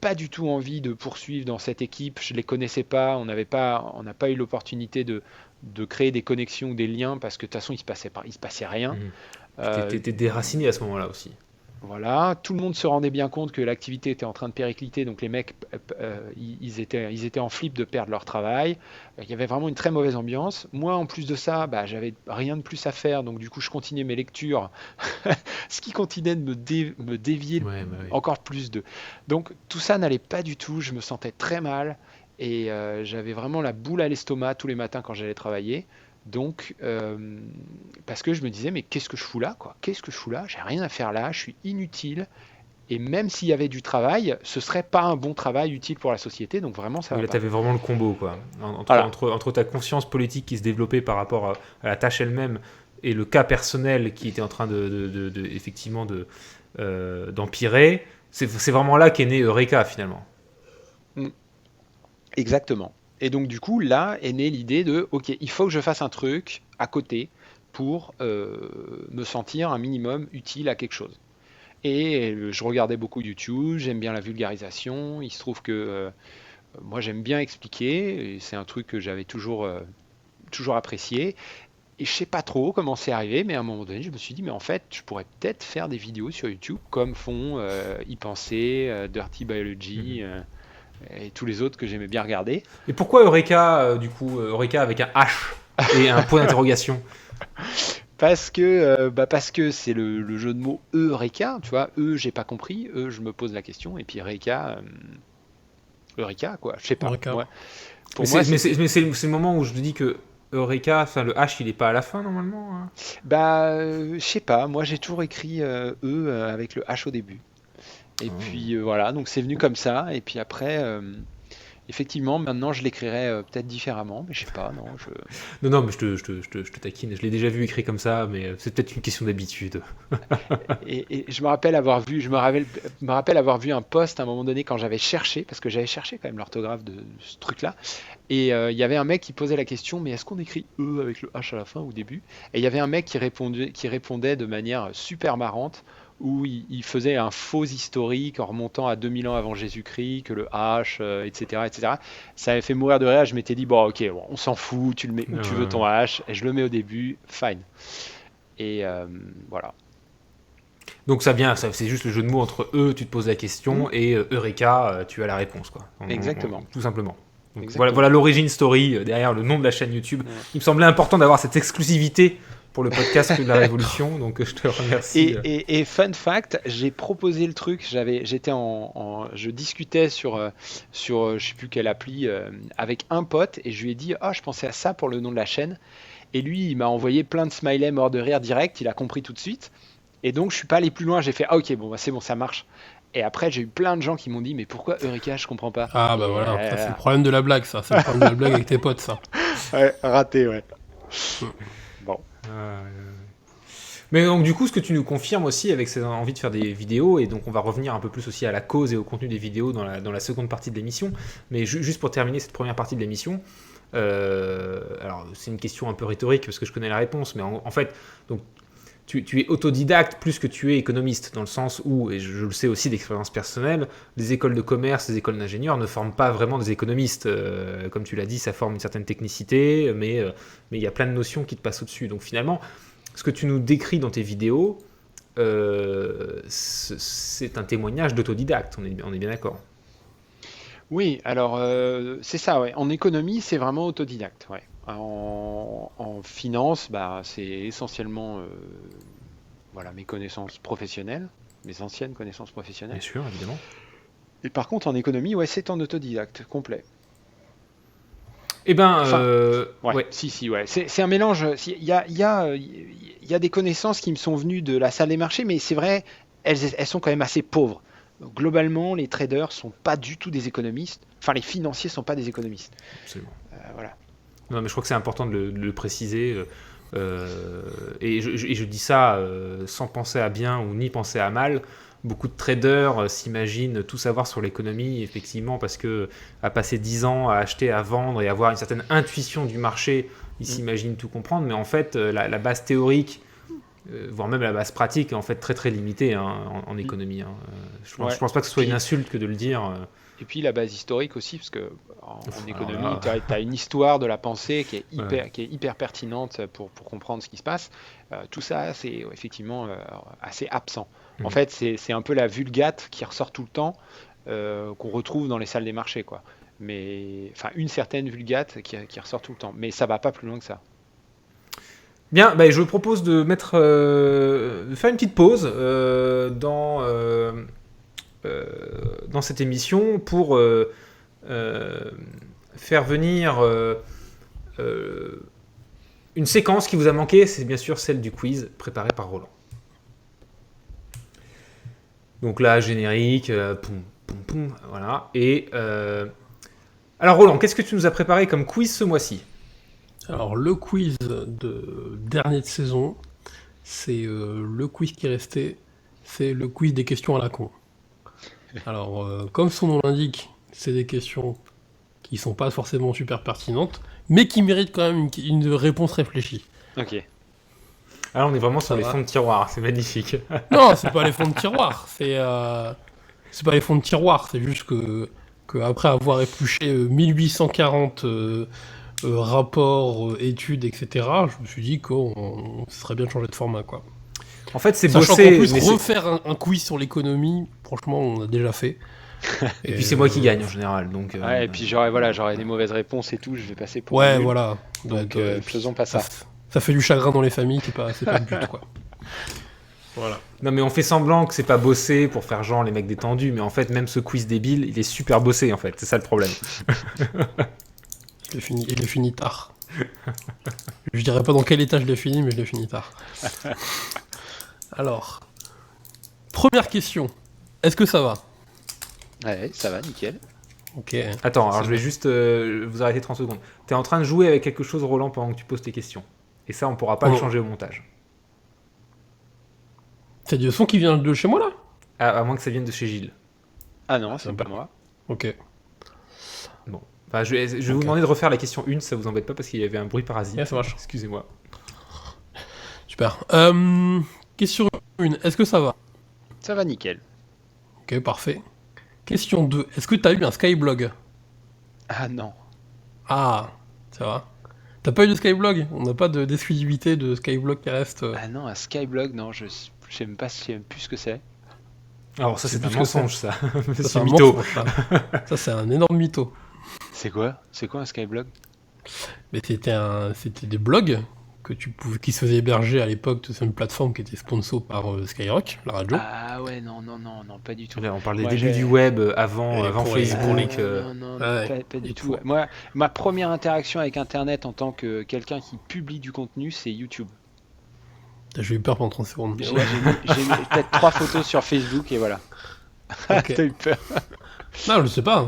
Pas du tout envie de poursuivre dans cette équipe. Je les connaissais pas. On n'a pas eu l'opportunité de créer des connexions, des liens parce que de toute façon il se passait rien. Mhm. Puis Euh, t'es déraciné à ce moment-là aussi. voilà, tout le monde se rendait bien compte que l'activité était en train de péricliter, donc les mecs, ils étaient en flip de perdre leur travail. Il y avait vraiment une très mauvaise ambiance. Moi, en plus de ça, bah, j'avais rien de plus à faire, donc du coup, je continuais mes lectures, ce qui continuait de me dévier Ouais, bah oui. encore plus de. Donc tout ça n'allait pas du tout, je me sentais très mal, et j'avais vraiment la boule à l'estomac tous les matins quand j'allais travailler. Donc, parce que je me disais, mais qu'est-ce que je fous là, quoi? Qu'est-ce que je fous là? J'ai rien à faire là, je suis inutile. Et même s'il y avait du travail, ce serait pas un bon travail utile pour la société, donc vraiment, ça Oui, va là, pas. t'avais vraiment le combo, quoi. Voilà. Entre ta conscience politique qui se développait par rapport à la tâche elle-même et le cas personnel qui était en train effectivement d'empirer, c'est vraiment là qu'est né Eureka, finalement. Mm, exactement. Et donc, du coup, là est née l'idée de, OK, il faut que je fasse un truc à côté pour me sentir un minimum utile à quelque chose. Et je regardais beaucoup YouTube, j'aime bien la vulgarisation. Il se trouve que moi, j'aime bien expliquer, et c'est un truc que j'avais toujours apprécié. Et je sais pas trop comment c'est arrivé, mais à un moment donné, je me suis dit, mais en fait, je pourrais peut-être faire des vidéos sur YouTube, comme font y penser, Dirty Mhm. Biology et tous les autres que j'aimais bien regarder. Et pourquoi Eureka, du coup, Eureka avec un H et un point d'interrogation? Parce que c'est le jeu de mots Eureka, tu vois. J'ai pas compris. Je me pose la question. Et puis Eureka, Eureka, quoi. Je sais pas. Eureka. Ouais. Mais Pour moi, c'est le moment où je te dis que Eureka, enfin le H, il est pas à la fin normalement, hein. je sais pas. Moi, j'ai toujours écrit avec le H au début. Et Oh. puis voilà, donc c'est venu comme ça. Et puis après, effectivement, maintenant je l'écrirais peut-être différemment, mais je sais pas, non. Non, non, mais je te taquine. Je l'ai déjà vu écrit comme ça, mais c'est peut-être une question d'habitude. Et me rappelle avoir vu un post à un moment donné quand j'avais cherché, parce que j'avais cherché quand même l'orthographe de ce truc-là. Et il y avait un mec qui posait la question, mais est-ce qu'on écrit E avec le H à la fin ou au début? Et il y avait un mec qui répondait de manière super marrante, où il faisait un faux historique en remontant à 2000 ans avant Jésus-Christ, que le H, etc., etc. Ça avait fait mourir de rire. Je m'étais dit, bon, ok, bon, on s'en fout, tu le mets où tu veux ton H, et je le mets au début, fine. Et voilà. Donc ça vient, c'est juste le jeu de mots entre eux, tu te poses la Mm, question, et Eureka, tu as la réponse, quoi. exactement, Tout simplement. Donc voilà exactement. l'origine story derrière le nom de la chaîne YouTube. Ouais. Il me semblait important d'avoir cette exclusivité pour le podcast Rue de la Révolution, donc je te remercie. Et fun fact, j'ai proposé le truc. Je discutais je sais plus quelle appli avec un pote, et je lui ai dit, ah, je pensais à ça pour le nom de la chaîne. Et lui, il m'a envoyé plein de smileys morts de rire direct. Il a compris tout de suite. Et donc, je suis pas allé plus loin. J'ai fait, ah, ok, bon, bah, c'est bon, ça marche. Et après, j'ai eu plein de gens qui m'ont dit, mais pourquoi Eureka, je comprends pas. Ah bah Et voilà, ça c'est le problème de la blague, ça. C'est le problème de la blague avec tes potes, ça. ouais, raté, ouais. Mm. Bon. Mais donc du coup, ce que tu nous confirmes aussi avec cette envie de faire des vidéos, et donc on va revenir un peu plus aussi à la cause et au contenu des vidéos dans la seconde partie de l'émission, mais juste pour terminer cette première partie de l'émission, alors c'est une question un peu rhétorique parce que je connais la réponse, mais en fait, donc tu es autodidacte plus que tu es économiste, dans le sens où, et je le sais aussi d'expérience personnelle, les écoles de commerce, les écoles d'ingénieurs ne forment pas vraiment des économistes. Comme tu l'as dit, ça forme une certaine technicité, mais il y a plein de notions qui te passent au-dessus. Donc finalement, ce que tu nous décris dans tes vidéos, c'est un témoignage d'autodidacte, on est bien d'accord. Oui, alors c'est ça, ouais. En économie, c'est vraiment autodidacte, ouais. En finance, bah, c'est essentiellement voilà, mes connaissances professionnelles, mes anciennes connaissances Bien professionnelles. sûr, évidemment. Et par contre, en économie, ouais, c'est en autodidacte, complet. Eh ben, Enfin, ouais, ouais. si, ouais. C'est un mélange. Il y a des connaissances qui me sont venues de la salle des marchés, mais c'est vrai, elles sont quand même assez pauvres. Donc, globalement, les traders sont pas du tout des économistes. Enfin, les financiers sont pas des économistes. Absolument. Voilà. Non, mais je crois que c'est important de le préciser. Et je dis ça sans penser à bien ou ni penser à mal. Beaucoup de traders s'imaginent tout savoir sur l'économie, effectivement, parce que à passer 10 ans à acheter, à vendre et avoir une certaine intuition du marché, ils s'imaginent tout comprendre. Mais en fait, la base théorique, voire même la base pratique, est en fait très très limitée en économnie. Je Ouais. pense pas que ce soit une Puis, insulte que de le dire. et puis la base historique aussi, parce que en Alors économie, là, tu as une histoire de la pensée ouais. qui est hyper pertinente pour comprendre ce qui se passe. Tout ça, c'est effectivement assez absent. En Mhm. fait, c'est un peu la vulgate qui ressort tout le temps, qu'on retrouve dans les salles des marchés, quoi. Mais, enfin, une certaine vulgate qui ressort tout le temps. Mais ça va pas plus loin que ça. Bien, bah, je vous propose de de faire une petite pause dans cette émission pour faire venir une séquence qui vous a manqué, c'est bien sûr celle du quiz préparé par Roland. Donc là, générique, poum, poum, poum, voilà. Alors Roland, qu'est-ce que tu nous as préparé comme quiz ce mois-ci? Alors, le quiz de dernier de saison, c'est le quiz qui est resté, c'est le quiz des questions à la con. Alors, comme son nom l'indique, c'est des questions qui sont pas forcément super pertinentes, mais qui méritent quand même une réponse réfléchie. Ok. Alors on est vraiment sur Ça les va. fonds de tiroir, c'est magnifique. Non, c'est pas les fonds de tiroir, c'est pas les fonds de tiroir, c'est juste que après avoir épluché 1840 rapports, études, etc., je me suis dit qu'on serait bien de changer de format, quoi. En fait, c'est Sachant bossé, qu'en plus, mais refaire un quiz sur l'économie, franchement, on a déjà fait. et puis c'est moi qui gagne en général, donc. Ouais, et puis j'aurais des mauvaises réponses et tout, je vais passer pour un Ouais, nul. voilà. Donc et puis, faisons pas ça. ça fait du chagrin dans les familles, c'est pas le but, quoi. Voilà. Non mais on fait semblant que c'est pas bossé pour faire genre les mecs détendus, mais en fait même ce quiz débile, il est super bossé en fait, c'est ça le problème. Il est fini tard. Je dirais pas dans quel état je l'ai fini, mais je l'ai fini tard. Alors, première question. Est-ce que ça va? Ouais, ça va, nickel. Ok. Attends, alors C'est je vais juste vous arrêter 30 secondes. T'es en train de jouer avec quelque chose Roland pendant que tu poses tes questions. Et ça on pourra pas Oh le non. changer au montage. C'est du son qui vient de chez moi là? À moins que ça vienne de chez Gilles. Ah non, c'est sympa. pas moi. Ok. Bon. Enfin, je vais vous Ok. demander de refaire la question 1, ça vous embête pas parce qu'il y avait un bruit parasite. Ouais, ça marche. Excusez-moi. Super. Question 1. Est-ce que ça va? Ça va, nickel. Ok, parfait. Question 2. Est-ce que t'as eu un Skyblog? Ah non. Ah, ça va. T'as pas eu de Skyblog? On n'a pas d'exclusivité de Skyblog qui reste. Ah non, un Skyblog, non, je sais même pas, je sais même plus ce que c'est. Alors ça C'est c'est un plus que mensonge ça. Ça, Monsieur c'est un Mytho. mensonge, ça, c'est un énorme mytho. C'est quoi? C'est quoi un Skyblog? Mais c'était des blogs qui se faisaient héberger à l'époque. C'est une plateforme qui était sponsor par Skyrock, la radio. Ah ouais, non, pas du tout. Là, on parle des Moi, débuts j'ai- du web avant Et pour les- Facebook. Non, Ouais. pas du Et tout. pour- Moi, ma première interaction avec Internet en tant que quelqu'un qui publie du contenu, c'est YouTube. J'ai eu peur pendant 30 secondes. J'ai mis peut-être 3 photos sur Facebook et voilà. Ok. T'as eu peur. Non, je sais pas.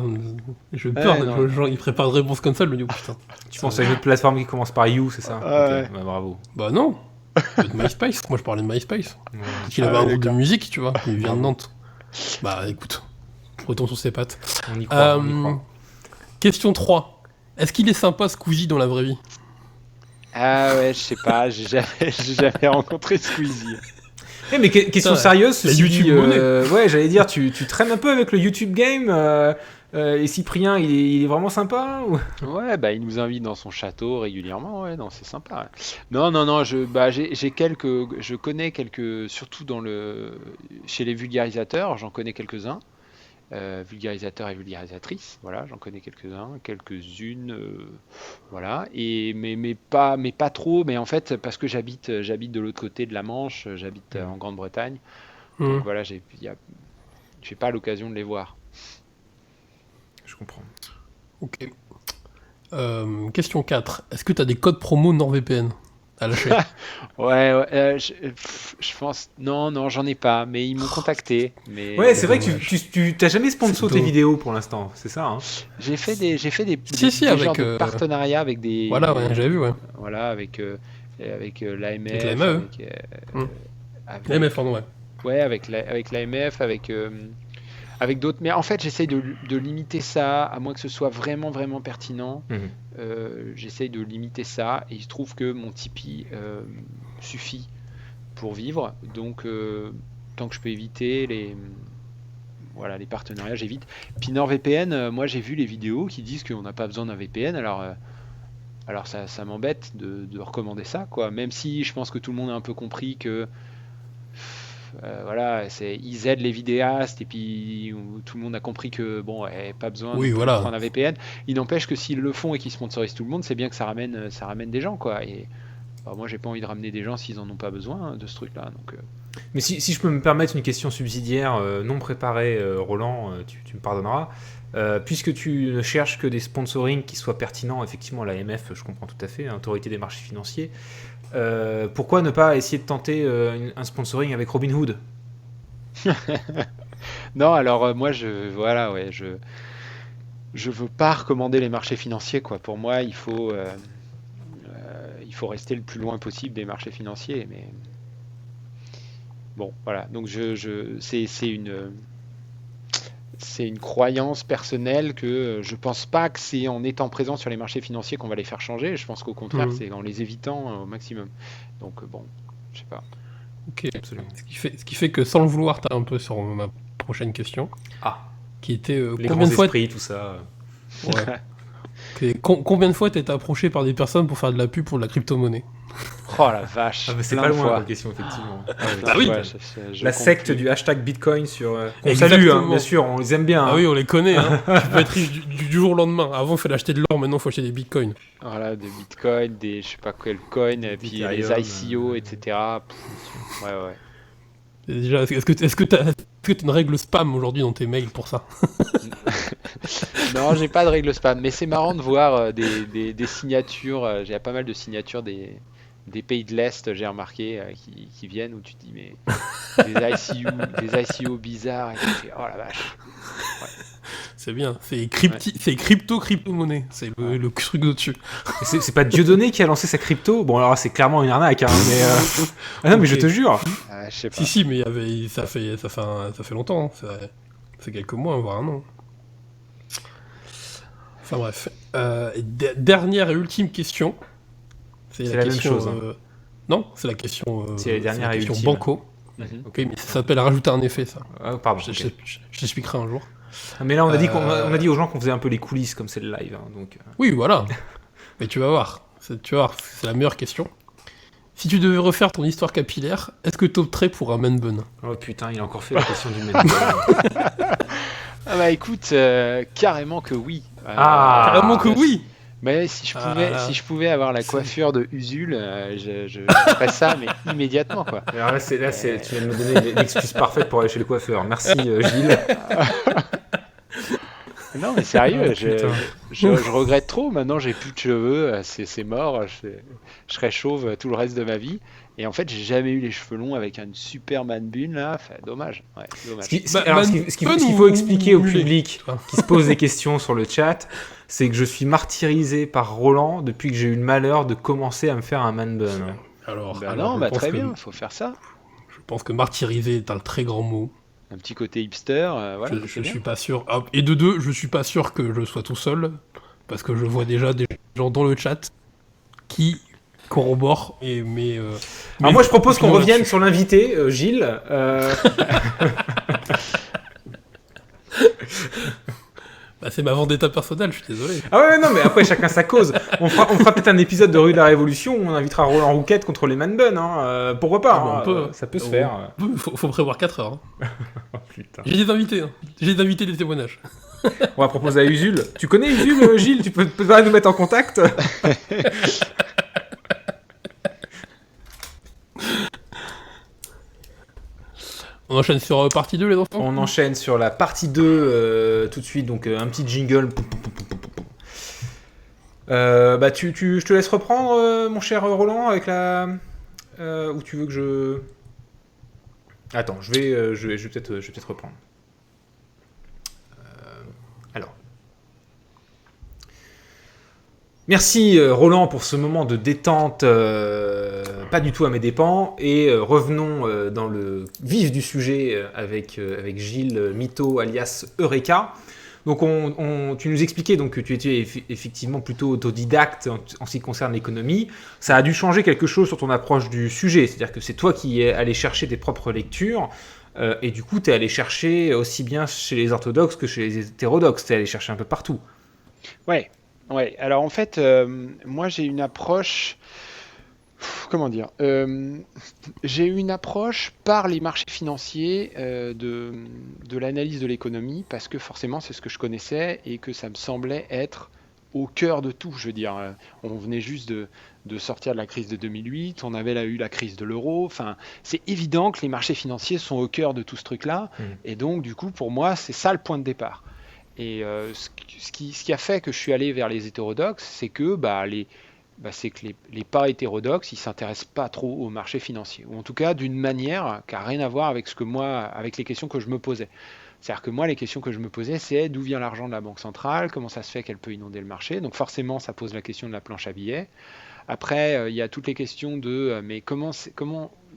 J'ai eu peur. Ouais, non. Genre, ils préparent des réponses comme ça. Je me dis, oh, putain. Tu penses à une autre plateforme qui commence par You, c'est ça? Ah, Ok, ouais. bah, bravo. Bah non. De MySpace. Moi, je parlais de MySpace. Ouais. Il avait Ah un ouais, groupe de d'accord. musique, tu vois. Il vient de Nantes. Bah écoute, retourne sur ses pattes. On y croit, on y croit. Question 3. Est-ce qu'il est sympa Squeezie dans la vraie vie? Ah ouais, je sais pas, j'ai jamais rencontré Squeezie. Eh, mais question Putain, sérieuse, la ceci YouTube dit, monnaie. ouais, j'allais dire, tu traînes un peu avec le YouTube game. Et Cyprien, il est vraiment sympa ou... Ouais, bah il nous invite dans son château régulièrement, ouais, non, c'est sympa. Non, je connais quelques, surtout chez les vulgarisateurs, j'en connais quelques-uns, vulgarisateurs et vulgarisatrices, voilà, j'en connais quelques-uns, quelques-unes, voilà, mais pas trop, mais en fait, parce que j'habite de l'autre côté de la Manche, j'habite en Grande-Bretagne, donc voilà, j'ai pas l'occasion de les voir. Je comprends. Ok. Question 4. Est-ce que tu as des codes promo NordVPN à lâcher? Ouais, je pense. Non, j'en ai pas, mais ils m'ont contacté. Mais Ouais, c'est vrai que dommage. tu t'as jamais sponsor C'est tes dommage. vidéos pour l'instant, c'est ça, hein. j'ai fait des Si, des avec, genres de partenariats avec voilà, ouais, j'avais vu, ouais. voilà, avec l'AMF, Avec la MAE. Hmm. avec- La MF, pardon, ouais. ouais, avec l'AMF, avec d'autres. Mais en fait, j'essaye de limiter ça, à moins que ce soit vraiment, vraiment pertinent. Mhm. J'essaye de limiter ça, et il se trouve que mon Tipeee suffit pour vivre. Donc, tant que je peux éviter voilà, les partenariats, j'évite. Puis NordVPN, moi j'ai vu les vidéos qui disent qu'on n'a pas besoin d'un VPN. Alors ça m'embête de recommander ça, quoi. Même si je pense que tout le monde a un peu compris que voilà, ils aident les vidéastes, et puis tout le monde a compris que bon, pas besoin Oui, non plus voilà. de prendre un VPN. Il n'empêche que s'ils le font et qu'ils sponsorisent tout le monde, c'est bien que ça ramène des gens, quoi. Et moi, j'ai pas envie de ramener des gens s'ils en ont pas besoin de ce truc-là. Donc, Mais si je peux me permettre une question subsidiaire non préparée, Roland, tu me pardonneras. Puisque tu ne cherches que des sponsorings qui soient pertinents, effectivement, l'AMF, je comprends tout à fait, Autorité des marchés financiers, pourquoi ne pas essayer de tenter un sponsoring avec Robinhood? non, alors moi, voilà, ouais, je veux pas recommander les marchés financiers, quoi. Pour moi, il faut rester le plus loin possible des marchés financiers, mais bon, voilà. Donc c'est une croyance personnelle que je pense pas que c'est en étant présent sur les marchés financiers qu'on va les faire changer. Je pense qu'au contraire, Mhm. c'est en les évitant au maximum. Donc bon, je sais pas. Ok. Absolument. Ce qui fait que sans le vouloir, t'as un peu sur ma prochaine question, Ah, qui était les combien grands de fois esprits, tout ça. Ouais. Combien de fois t'es été approché par des personnes pour faire de la pub pour de la crypto-monnaie? Oh la vache, Ah, mais c'est plein pas de loin fois. comme question, effectivement. Ah oui. Ouais, je La compte secte plus. du hashtag Bitcoin sur. Qu'on Exactement. salue, hein, bien sûr, on les aime bien. Ah hein. oui, on les connaît, hein. Tu peux être riche du jour au lendemain. Avant, il fallait acheter de l'or, maintenant, il faut acheter des bitcoins. Voilà, des bitcoins, des je sais pas quel coin, et puis les Ethereum, ICO, etc. Pff, ouais. Et déjà, est-ce que t'as une règle spam aujourd'hui dans tes mails pour ça? Non, j'ai pas de règle spam, mais c'est marrant de voir des signatures. J'ai pas mal de signatures des pays de l'Est, j'ai remarqué, qui viennent, où tu te dis, mais des ICO bizarres, et tu fais, oh la vache. C'est bien, c'est crypto-monnaie. C'est le truc au-dessus. C'est pas Dieudonné qui a lancé sa crypto? Bon, alors c'est clairement une arnaque, hein, mais. Ah non, mais je Ok. te jure. Je sais pas. Si, mais ça fait longtemps. Hein. Ça fait quelques mois, voire un an. Enfin bref. Dernière et ultime question. C'est la même question, chose, hein. Non, c'est la question. C'est la dernière et question ultime. banco. Mhm. Ok, mais ça s'appelle rajouter un effet, ça. Ah, pardon. Je ok. t'expliquerai un jour. Ah, mais là, on a dit Euh, on a dit aux gens qu'on faisait un peu les coulisses, comme c'est le live. Hein, donc. Oui, voilà. Mais tu vas voir. C'est la meilleure question. Si tu devais refaire ton histoire capillaire, est-ce que t'opterais pour un man bun? Oh putain, il a encore fait la question du man. Ah bah écoute, carrément que oui. Ah, Carrément que oui. Mais si je Ah pouvais, là. si je pouvais avoir la coiffure de Usul, je ferais ça, mais immédiatement, quoi. Alors là, tu viens de me donner l'excuse parfaite pour aller chez le coiffeur. Merci, Gilles. Non, mais sérieux, Oh, putain. je regrette trop. Maintenant, j'ai plus de cheveux, c'est mort. Je serai chauve tout le reste de ma vie. Et en fait, j'ai jamais eu les cheveux longs avec une super man bun là. Enfin, dommage. Ouais, dommage. Alors, ce qu'il faut expliquer au public toi. qui se pose des questions sur le chat, c'est que je suis martyrisé par Roland depuis que j'ai eu le malheur de commencer à me faire un man bun. Alors, Bah alors, non, je bah pense très que- bien, faut faire ça. Je pense que martyriser est un très grand mot. Un petit côté hipster, voilà. Je c'est bien. suis pas sûr. Ah, et de deux, je suis pas sûr que je sois tout seul, parce que je vois déjà des gens dans le chat qui corroborent. Mais Alors moi, je propose qu'on sinon, revienne là-dessus- sur l'invité, Gilles. Bah, c'est ma vendetta personnelle, je suis désolé. Ah ouais, non, mais après, chacun sa cause. On fera peut-être un épisode de Rue de la Révolution où on invitera Roland Rouquette contre les Man Bun. Pourquoi pas, On peut. ça peut se faire. Faut prévoir 4 heures. Hein. Oh, putain. J'ai des invités. J'ai des invités, des témoignages. On va proposer à Usul. Tu connais Usul, Gilles? Tu peux pas nous mettre en contact? On enchaîne sur partie 2, les enfants. On enchaîne sur la partie 2 tout de suite. Donc, un petit jingle. Je te laisse reprendre, mon cher Roland, avec la... ou tu veux que je... Attends, je vais peut-être reprendre. Alors. Merci Roland pour ce moment de détente, pas du tout à mes dépens, et revenons dans le vif du sujet avec Gilles Mito alias Eureka. Donc tu nous expliquais donc, que tu étais effectivement plutôt autodidacte en ce qui concerne l'économie. Ça a dû changer quelque chose sur ton approche du sujet, c'est-à-dire que c'est toi qui es allé chercher tes propres lectures, et du coup tu es allé chercher aussi bien chez les orthodoxes que chez les hétérodoxes, tu es allé chercher un peu partout. Ouais. Alors en fait, moi j'ai une approche. Comment dire j'ai une approche par les marchés financiers de l'analyse de l'économie, parce que forcément c'est ce que je connaissais et que ça me semblait être au cœur de tout. Je veux dire, on venait juste de sortir de la crise de 2008, on avait eu la crise de l'euro. Enfin, c'est évident que les marchés financiers sont au cœur de tout ce truc-là. Et donc, du coup, pour moi, c'est ça le point de départ. Et ce qui a fait que je suis allé vers les hétérodoxes, c'est que les pas hétérodoxes, ils s'intéressent pas trop au marché financier, ou en tout cas d'une manière qui n'a rien à voir avec les questions que je me posais. C'est-à-dire que moi, les questions que je me posais, c'est d'où vient l'argent de la Banque centrale, comment ça se fait qu'elle peut inonder le marché. Donc forcément, ça pose la question de la planche à billets. Après, il y a toutes les questions mais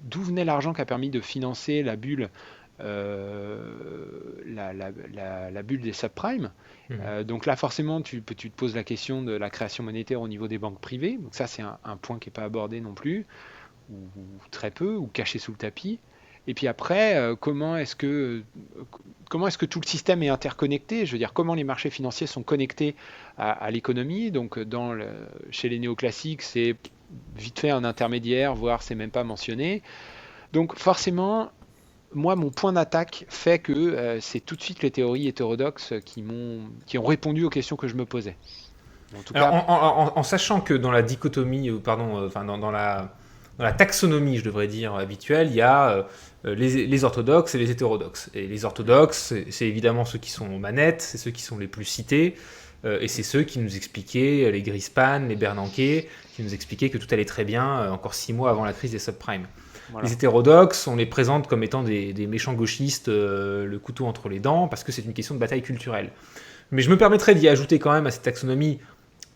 d'où venait l'argent qui a permis de financer la bulle, la bulle des subprimes. Donc là, forcément, tu te poses la question de la création monétaire au niveau des banques privées. Donc ça, c'est un point qui n'est pas abordé non plus, ou très peu, ou caché sous le tapis. Et puis après, comment est-ce que tout le système est interconnecté? Je veux dire, comment les marchés financiers sont connectés à l'économie? Donc chez les néoclassiques, c'est vite fait un intermédiaire, voire c'est même pas mentionné. Donc forcément, moi, mon point d'attaque fait que c'est tout de suite les théories hétérodoxes qui ont répondu aux questions que je me posais. En tout cas, en sachant que dans la dichotomie, dans la taxonomie, je devrais dire, habituelle, il y a les orthodoxes et les hétérodoxes. Et les orthodoxes, c'est évidemment ceux qui sont aux manettes, c'est ceux qui sont les plus cités, et c'est ceux qui nous expliquaient, les Greenspan, les Bernanke, qui nous expliquaient que tout allait très bien encore 6 mois avant la crise des subprimes. Voilà. Les hétérodoxes, on les présente comme étant des méchants gauchistes, le couteau entre les dents, parce que c'est une question de bataille culturelle. Mais je me permettrais d'y ajouter quand même à cette taxonomie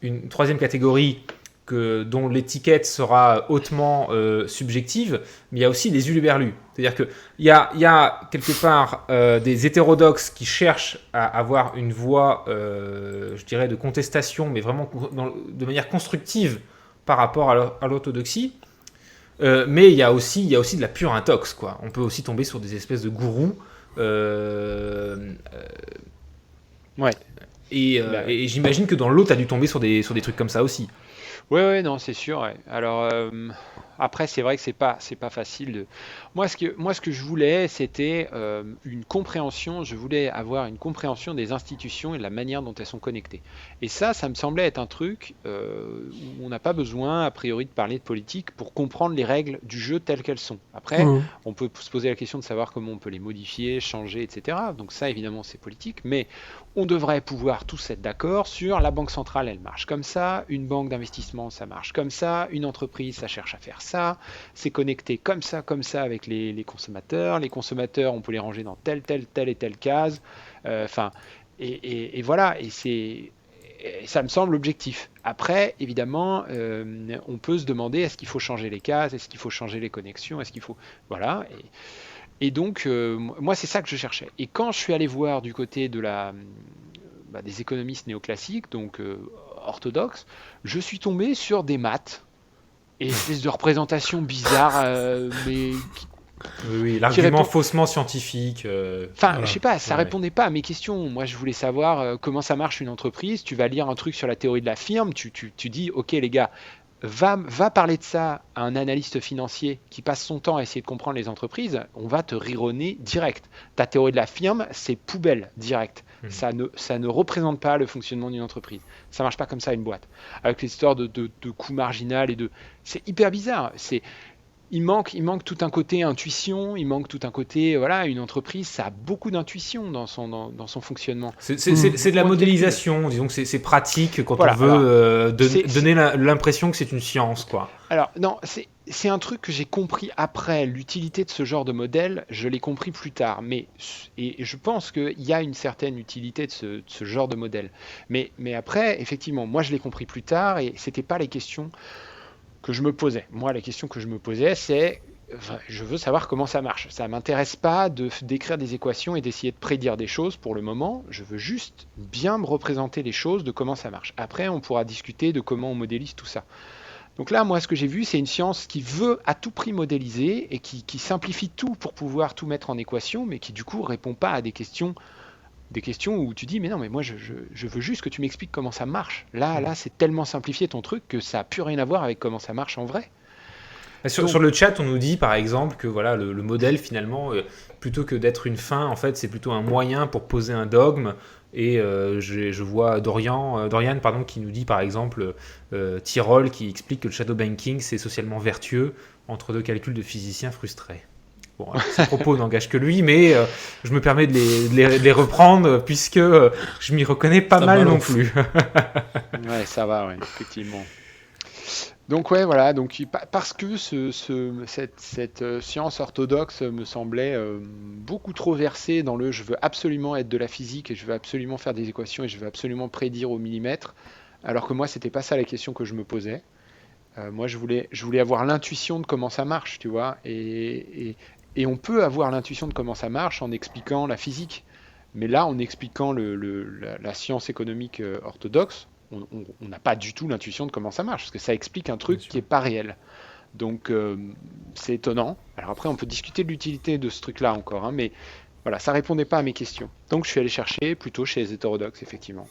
une troisième catégorie dont l'étiquette sera hautement subjective, mais il y a aussi les huluberlus. C'est-à-dire qu'il y a quelque part des hétérodoxes qui cherchent à avoir une voie, je dirais, de contestation, mais vraiment de manière constructive par rapport à l'orthodoxie. Mais il y a aussi de la pure intox, quoi. On peut aussi tomber sur des espèces de gourous. Ouais. Et j'imagine que dans l'eau, tu as dû tomber sur des trucs comme ça aussi. Ouais, non, c'est sûr. Ouais. Alors après, c'est vrai que c'est pas facile. Moi, ce que je voulais, c'était une compréhension. Je voulais avoir une compréhension des institutions et de la manière dont elles sont connectées. Et ça me semblait être un truc où on n'a pas besoin, a priori, de parler de politique pour comprendre les règles du jeu telles qu'elles sont. Après, on peut se poser la question de savoir comment on peut les modifier, changer, etc. Donc ça, évidemment, c'est politique. Mais on devrait pouvoir tous être d'accord sur la banque centrale, elle marche comme ça, une banque d'investissement, ça marche comme ça, une entreprise, ça cherche à faire ça, c'est connecté comme ça avec les consommateurs. Les consommateurs, on peut les ranger dans telle et telle case. Et voilà, et ça me semble objectif. Après, évidemment, on peut se demander, est-ce qu'il faut changer les cases, est-ce qu'il faut changer les connexions, est-ce qu'il faut... Voilà. Et donc, moi, c'est ça que je cherchais. Et quand je suis allé voir du côté des économistes néoclassiques, donc orthodoxes, je suis tombé sur des maths et espèces de représentations bizarres, mais Oui, l'argument faussement scientifique. Enfin, Voilà. je sais pas, ça Ouais. répondait pas à mes questions. Moi, je voulais savoir comment ça marche une entreprise. Tu vas lire un truc sur la théorie de la firme, tu dis, ok les gars, va parler de ça à un analyste financier qui passe son temps à essayer de comprendre les entreprises, on va te rironner direct. Ta théorie de la firme, c'est poubelle, direct. Ça ne représente pas le fonctionnement d'une entreprise. Ça marche pas comme ça une boîte. Avec les histoires de coût marginal c'est hyper bizarre. Il manque tout un côté intuition, il manque tout un côté, voilà, une entreprise, ça a beaucoup d'intuition dans son fonctionnement. C'est de la Point de calcul. modélisation, disons que c'est pratique quand Voilà, on veut c'est- donner l'impression que c'est une science, quoi. Alors, non, c'est un truc que j'ai compris après. L'utilité de ce genre de modèle, je l'ai compris plus tard. Et je pense qu'il y a une certaine utilité de ce genre de modèle. Mais après, effectivement, moi je l'ai compris plus tard et c'était pas les questions que je me posais. Moi, la question que je me posais, c'est enfin, je veux savoir comment ça marche. Ça m'intéresse pas d'écrire des équations et d'essayer de prédire des choses pour le moment. Je veux juste bien me représenter les choses de comment ça marche. Après, on pourra discuter de comment on modélise tout ça. Donc là, moi, ce que j'ai vu, c'est une science qui veut à tout prix modéliser et qui simplifie tout pour pouvoir tout mettre en équation, mais qui du coup répond pas à des questions où tu dis, mais non, mais moi, je veux juste que tu m'expliques comment ça marche. Là, c'est tellement simplifié ton truc que ça n'a plus rien à voir avec comment ça marche en vrai. Sur le chat, on nous dit par exemple que voilà, le modèle finalement, plutôt que d'être une fin, en fait, c'est plutôt un moyen pour poser un dogme. Et je vois Dorian pardon, qui nous dit par exemple Tyrol qui explique que le shadow banking c'est socialement vertueux entre deux calculs de physiciens frustrés. Bon, ces propos n'engagent que lui, mais je me permets de les reprendre puisque je m'y reconnais pas mal non plus. Ouais, ça va, ouais, effectivement. Donc ouais, voilà, donc parce que cette science orthodoxe me semblait beaucoup trop versée dans je veux absolument être de la physique et je veux absolument faire des équations et je veux absolument prédire au millimètre, alors que moi c'était pas ça la question que je me posais. Moi je voulais avoir l'intuition de comment ça marche, tu vois, et on peut avoir l'intuition de comment ça marche en expliquant la physique, mais là en expliquant la science économique orthodoxe, on n'a pas du tout l'intuition de comment ça marche, parce que ça explique un truc qui n'est pas réel. Donc c'est étonnant. Alors après, on peut discuter de l'utilité de ce truc-là encore, hein, mais voilà, ça répondait pas à mes questions. Donc je suis allé chercher plutôt chez les hétérodoxes, effectivement.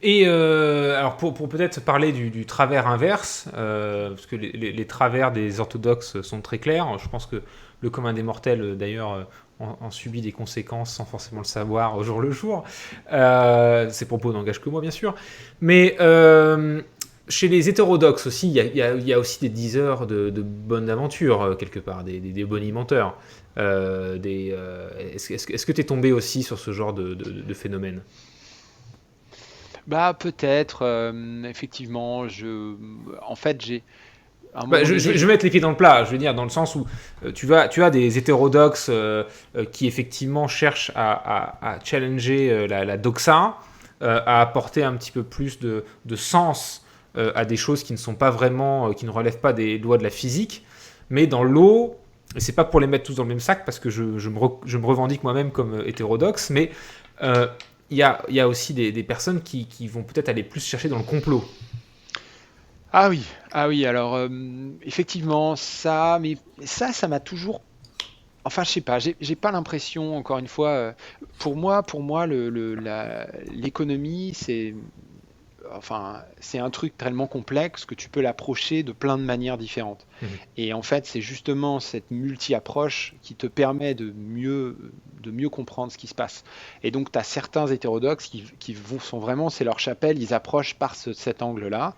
Et alors pour peut-être parler du travers inverse, parce que les travers des orthodoxes sont très clairs, je pense que le commun des mortels d'ailleurs en subit des conséquences sans forcément le savoir au jour le jour. Ces propos n'engagent que moi bien sûr. Mais chez les hétérodoxes aussi, il y a aussi des diseurs de bonne aventure quelque part, des bonimenteurs. Est-ce que tu es tombé aussi sur ce genre de phénomène? Bah peut-être, effectivement, en fait, à un Bah, moment donné, je vais mettre les pieds dans le plat, je veux dire, dans le sens où tu as des hétérodoxes qui effectivement cherchent à challenger la doxa, à apporter un petit peu plus de sens à des choses qui ne sont pas vraiment, qui ne relèvent pas des lois de la physique, mais dans l'eau, et c'est pas pour les mettre tous dans le même sac parce que je me revendique moi-même comme hétérodoxe, mais euh, il y a aussi des personnes qui vont peut-être aller plus chercher dans le complot. ah oui, alors effectivement, mais ça m'a toujours. Enfin, je sais pas, j'ai pas l'impression, encore une fois, pour moi, l'économie, c'est un truc tellement complexe que tu peux l'approcher de plein de manières différentes. Mhm. Et en fait, c'est justement cette multi-approche qui te permet de mieux comprendre ce qui se passe. Et donc, tu as certains hétérodoxes sont vraiment, c'est leur chapelle, ils approchent par cet angle-là.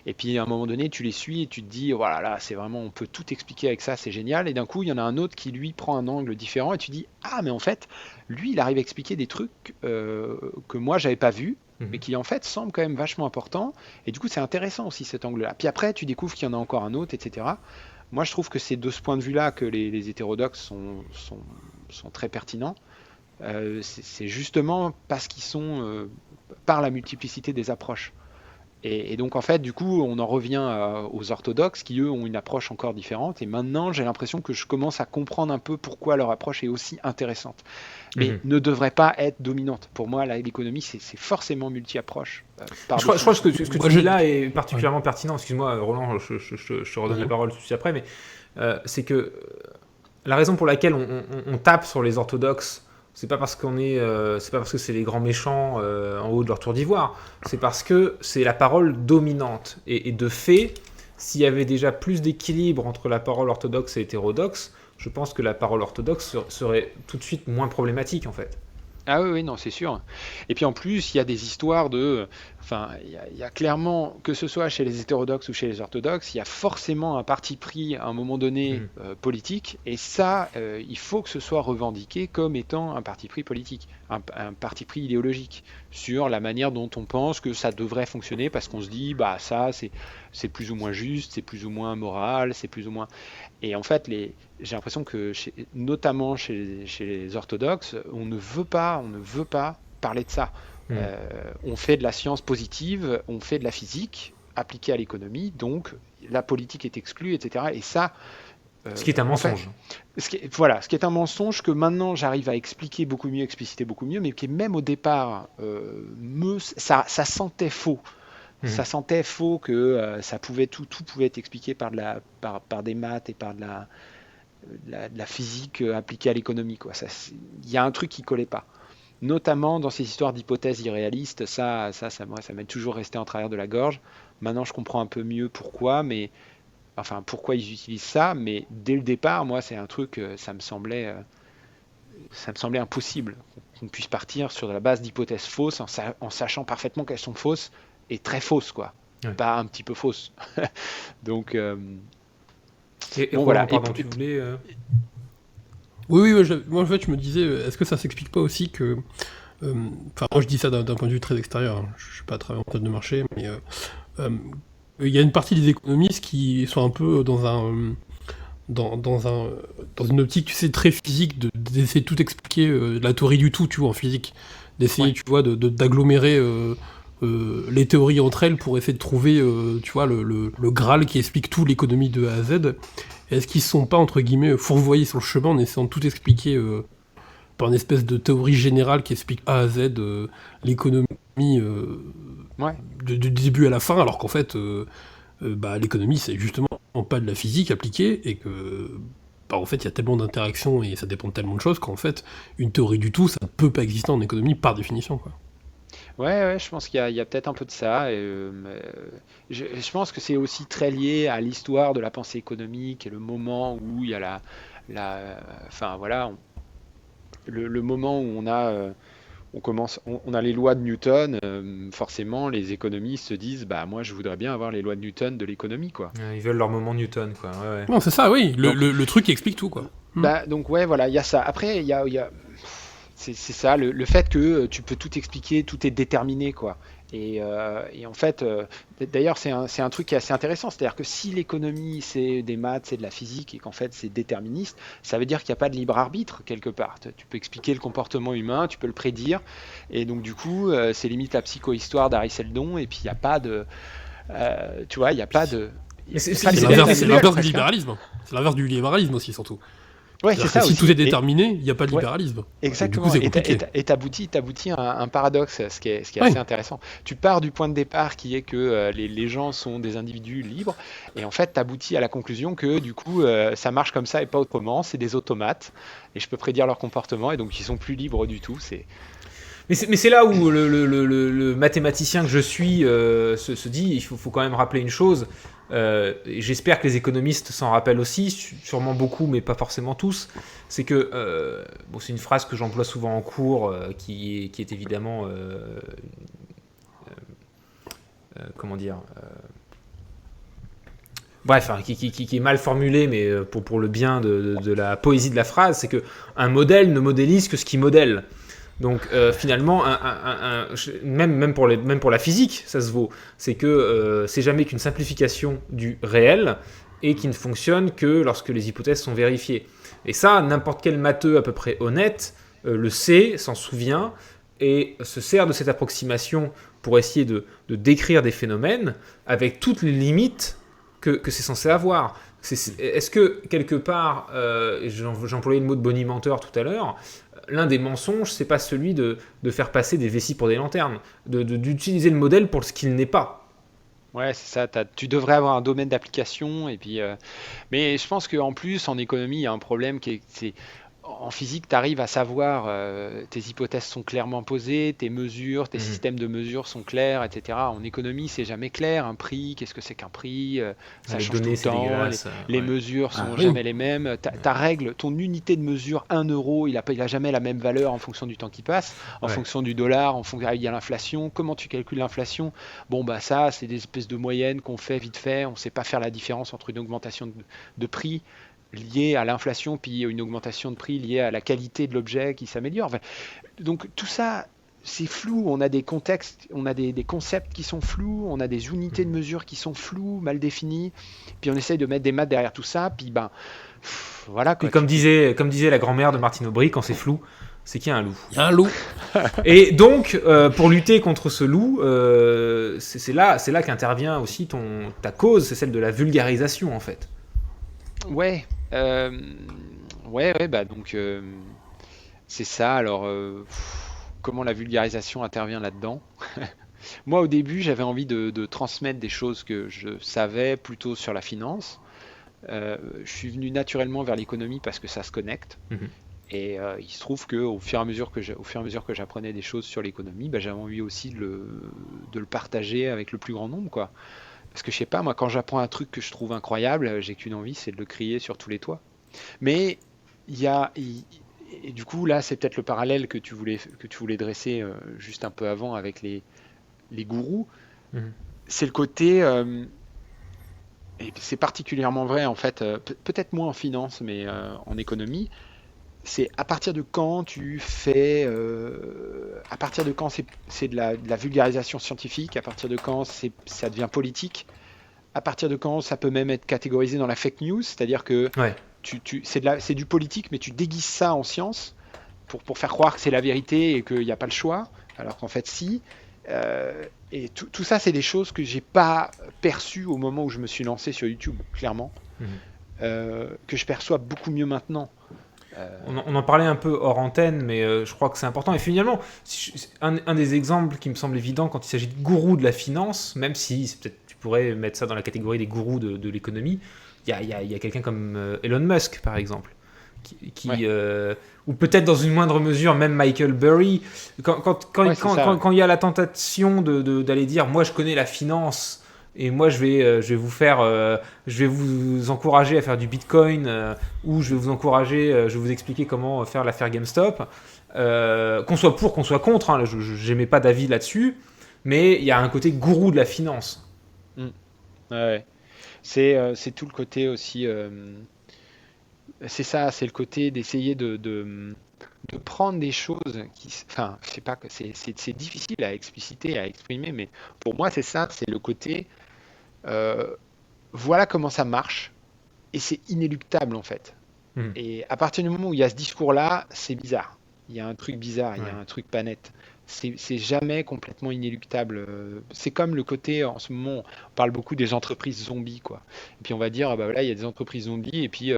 Et puis, à un moment donné, tu les suis et tu te dis, voilà, là, c'est vraiment, on peut tout expliquer avec ça, c'est génial. Et d'un coup, il y en a un autre qui, lui, prend un angle différent et tu dis, ah, mais en fait, lui, il arrive à expliquer des trucs que moi, j'avais pas vus mais qui en fait semble quand même vachement important. Et du coup, c'est intéressant aussi cet angle-là. Puis après, tu découvres qu'il y en a encore un autre, etc. Moi, je trouve que c'est de ce point de vue-là que les hétérodoxes sont très pertinents. C'est justement parce qu'ils sont par la multiplicité des approches. Et donc, en fait, du coup, on en revient aux orthodoxes qui, eux, ont une approche encore différente. Et maintenant, j'ai l'impression que je commence à comprendre un peu pourquoi leur approche est aussi intéressante. Mais ne devrait pas être dominante. Pour moi, l'économie, c'est forcément multi-approche. Je crois que ce que tu dis là est particulièrement pertinent. Excuse-moi, Roland, je te redonne la parole tout de suite après, mais c'est que la raison pour laquelle on tape sur les orthodoxes, c'est pas parce c'est pas parce que c'est les grands méchants en haut de leur tour d'ivoire, c'est parce que c'est la parole dominante. Et de fait, s'il y avait déjà plus d'équilibre entre la parole orthodoxe et hétérodoxe, je pense que la parole orthodoxe serait tout de suite moins problématique en fait. Ah oui, oui, non, c'est sûr. Et puis en plus, il y a des histoires de... Enfin, il y a clairement, que ce soit chez les hétérodoxes ou chez les orthodoxes, il y a forcément un parti pris à un moment donné politique. Et ça, il faut que ce soit revendiqué comme étant un parti pris politique, un parti pris idéologique, sur la manière dont on pense que ça devrait fonctionner, parce qu'on se dit, bah ça, c'est plus ou moins juste, c'est plus ou moins moral, c'est plus ou moins... Et en fait, j'ai l'impression que, notamment chez les orthodoxes, on ne veut pas parler de ça. On fait de la science positive, on fait de la physique appliquée à l'économie, donc la politique est exclue, etc. Et ça, ce qui est un mensonge. Ce qui est un mensonge que maintenant j'arrive à expliquer beaucoup mieux, expliciter beaucoup mieux, mais qui même au départ, ça sentait faux. Ça sentait faux que tout pouvait être expliqué par des maths et par de la physique appliquée à l'économie, quoi. Il y a un truc qui collait pas. Notamment dans ces histoires d'hypothèses irréalistes, moi, ça m'est toujours resté en travers de la gorge. Maintenant, je comprends un peu mieux pourquoi, pourquoi ils utilisent ça, mais dès le départ, moi, c'est un truc, ça me semblait impossible qu'on puisse partir sur la base d'hypothèses fausses en sachant parfaitement qu'elles sont fausses et très fausses, quoi. Ouais. Pas un petit peu fausses. Donc, bon, voilà. Pardon, tu voulais... Oui, moi en fait je me disais, est-ce que ça s'explique pas aussi que... moi je dis ça d'un point de vue très extérieur, hein. Je suis pas travailleur en tête de marché, mais il y a une partie des économistes qui sont un peu dans une optique, tu sais, très physique, d'essayer de tout expliquer, la théorie du tout, tu vois, en physique. D'essayer, tu vois, d'agglomérer les théories entre elles pour essayer de trouver, tu vois, le Graal qui explique tout, l'économie de A à Z. Est-ce qu'ils se sont pas, entre guillemets, fourvoyés sur le chemin en essayant de tout expliquer par une espèce de théorie générale qui explique A à Z l'économie du début à la fin, alors qu'en fait, l'économie, c'est justement pas de la physique appliquée, et que, en fait, il y a tellement d'interactions et ça dépend de tellement de choses qu'en fait, une théorie du tout, ça ne peut pas exister en économie par définition, quoi. Ouais, je pense qu'il y a peut-être un peu de ça. Je pense que c'est aussi très lié à l'histoire de la pensée économique et le moment où il y a enfin voilà, le moment où on a les lois de Newton. Forcément, les économistes se disent, bah moi, je voudrais bien avoir les lois de Newton de l'économie, quoi. Ils veulent leur moment Newton, quoi. Ouais. Non, c'est ça, oui, le truc qui explique tout, quoi. Donc ouais, voilà, il y a ça. Après, il y a c'est ça, le fait que tu peux tout expliquer, tout est déterminé, quoi. Et en fait, d'ailleurs, c'est un truc qui est assez intéressant. C'est-à-dire que si l'économie, c'est des maths, c'est de la physique, et qu'en fait, c'est déterministe, ça veut dire qu'il n'y a pas de libre arbitre, quelque part. Tu peux expliquer le comportement humain, tu peux le prédire, et donc, du coup, c'est limite la psychohistoire d'Harry Seldon, et puis il n'y a pas de... tu vois, il n'y a pas de... C'est l'inverse du libéralisme. C'est l'inverse du libéralisme aussi, surtout. Ouais, c'est ça si aussi. tout est déterminé, il n'y a pas de libéralisme. Exactement. Du coup, c'est compliqué. Et t'aboutis à un paradoxe, ce qui est assez intéressant. Tu pars du point de départ qui est que les gens sont des individus libres, et en fait, t'aboutis à la conclusion que du coup, ça marche comme ça et pas autrement. C'est des automates, et je peux prédire leur comportement, et donc ils sont plus libres du tout. Mais c'est là où le mathématicien que je suis se dit, il faut quand même rappeler une chose. Et j'espère que les économistes s'en rappellent aussi, sûrement beaucoup, mais pas forcément tous. C'est que, c'est une phrase que j'emploie souvent en cours, qui est évidemment, comment dire, bref, hein, qui est mal formulée, mais pour le bien de la poésie de la phrase, c'est que un modèle ne modélise que ce qu'il modèle. Donc finalement, même pour la physique, ça se vaut. C'est que c'est jamais qu'une simplification du réel et qui ne fonctionne que lorsque les hypothèses sont vérifiées. Et ça, n'importe quel matheux à peu près honnête le sait, s'en souvient et se sert de cette approximation pour essayer de décrire des phénomènes avec toutes les limites que c'est censé avoir. Est-ce que quelque part, j'employais le mot de bonimenteur tout à l'heure, l'un des mensonges, c'est pas celui de faire passer des vessies pour des lanternes, d'utiliser le modèle pour ce qu'il n'est pas. Ouais, c'est ça. Tu devrais avoir un domaine d'application et puis. Mais je pense qu'en plus, en économie, il y a un problème c'est en physique, tu arrives à savoir, tes hypothèses sont clairement posées, tes mesures, tes Mhm. systèmes de mesures sont clairs, etc. En économie, c'est jamais clair. Un prix, qu'est-ce que c'est qu'un prix? Ça Les change tout données, le c'est temps. Les, dégueulasse. les Ouais. mesures Ah sont oui. jamais les mêmes. Ta règle, ton unité de mesure, 1 euro, il a jamais la même valeur en fonction du temps qui passe, en Ouais. fonction du dollar, il y a l'inflation. Comment tu calcules l'inflation? Bon, bah ça, c'est des espèces de moyennes qu'on fait vite fait. On ne sait pas faire la différence entre une augmentation de prix liée à l'inflation puis une augmentation de prix liée à la qualité de l'objet qui s'améliore. Enfin, donc tout ça, c'est flou. On a des contextes, on a des concepts qui sont flous, on a des unités de Mhm. mesure qui sont floues, mal définies. Puis on essaye de mettre des maths derrière tout ça. Puis ben voilà Puis quoi. Tu... comme disait la grand-mère de Martine Aubry, quand c'est flou, c'est qu'il y a un loup. Il y a un loup. Et donc, pour lutter contre ce loup, c'est là qu'intervient aussi ta cause, c'est celle de la vulgarisation en fait. Ouais, ouais, bah donc c'est ça. Alors comment la vulgarisation intervient là-dedans? Moi, au début, j'avais envie de transmettre des choses que je savais plutôt sur la finance. Je suis venu naturellement vers l'économie parce que ça se connecte. Mhm. Et il se trouve qu'au fur et à mesure au fur et à mesure que j'apprenais des choses sur l'économie, bah, j'avais envie aussi de le partager avec le plus grand nombre, quoi. Parce que je sais pas, moi, quand j'apprends un truc que je trouve incroyable, j'ai qu'une envie, c'est de le crier sur tous les toits. Mais il y a, il- et du coup, là, c'est peut-être le parallèle que tu voulais dresser juste un peu avant avec les gourous. Mhm. C'est le côté, et c'est particulièrement vrai en fait, peut-être moins en finance, mais en économie. C'est à partir de quand tu fais, à partir de quand c'est de la vulgarisation scientifique, à partir de quand ça devient politique, à partir de quand ça peut même être catégorisé dans la fake news, c'est-à-dire que Ouais. c'est du politique, mais tu déguises ça en science pour faire croire que c'est la vérité et qu'il n'y a pas le choix, alors qu'en fait si. Et tout ça, c'est des choses que j'ai pas perçues au moment où je me suis lancé sur YouTube, clairement, Mhm. que je perçois beaucoup mieux maintenant. On en parlait un peu hors antenne, mais je crois que c'est important. Et finalement, un des exemples qui me semble évident quand il s'agit de gourous de la finance, même si peut-être tu pourrais mettre ça dans la catégorie des gourous de l'économie, il y a quelqu'un comme Elon Musk, par exemple, Ouais, ou peut-être dans une moindre mesure même Michael Burry, ouais, c'est ça. Ouais. quand il y a la tentation d'aller dire moi je connais la finance et moi je vais vous encourager à faire du Bitcoin ou je vais vous encourager, je vais vous expliquer comment faire l'affaire GameStop, qu'on soit pour, qu'on soit contre, hein, j'émets pas d'avis là-dessus, mais il y a un côté gourou de la finance. Mm. Ouais, ouais. C'est tout le côté aussi. C'est ça, c'est le côté d'essayer de prendre des choses enfin, je sais pas, c'est difficile à expliciter, à exprimer, mais pour moi, c'est ça, c'est le côté. euh, voilà comment ça marche, et c'est inéluctable en fait. Mhm. Et à partir du moment où il y a ce discours-là, c'est bizarre. Il y a un truc bizarre, il y a Ouais. un truc pas net. C'est jamais complètement inéluctable. C'est comme le côté, en ce moment, on parle beaucoup des entreprises zombies, quoi. Et puis on va dire, ah bah voilà, il y a des entreprises zombies, et puis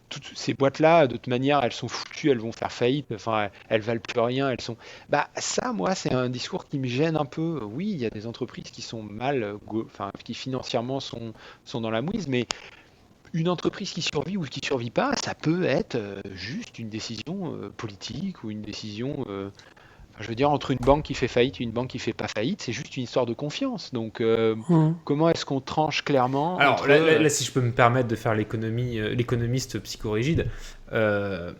toutes ces boîtes-là, de toute manière, elles sont foutues, elles vont faire faillite, enfin, elles valent plus rien, elles sont. Bah ça, moi, c'est un discours qui me gêne un peu. Oui, il y a des entreprises qui sont mal, enfin, qui financièrement sont dans la mouise, mais une entreprise qui survit ou qui survit pas, ça peut être juste une décision politique ou une décision, enfin, je veux dire, entre une banque qui fait faillite et une banque qui fait pas faillite, c'est juste une histoire de confiance. Donc, Mhm. comment est-ce qu'on tranche clairement Alors entre... si je peux me permettre de faire l'économiste psychorigide, euh,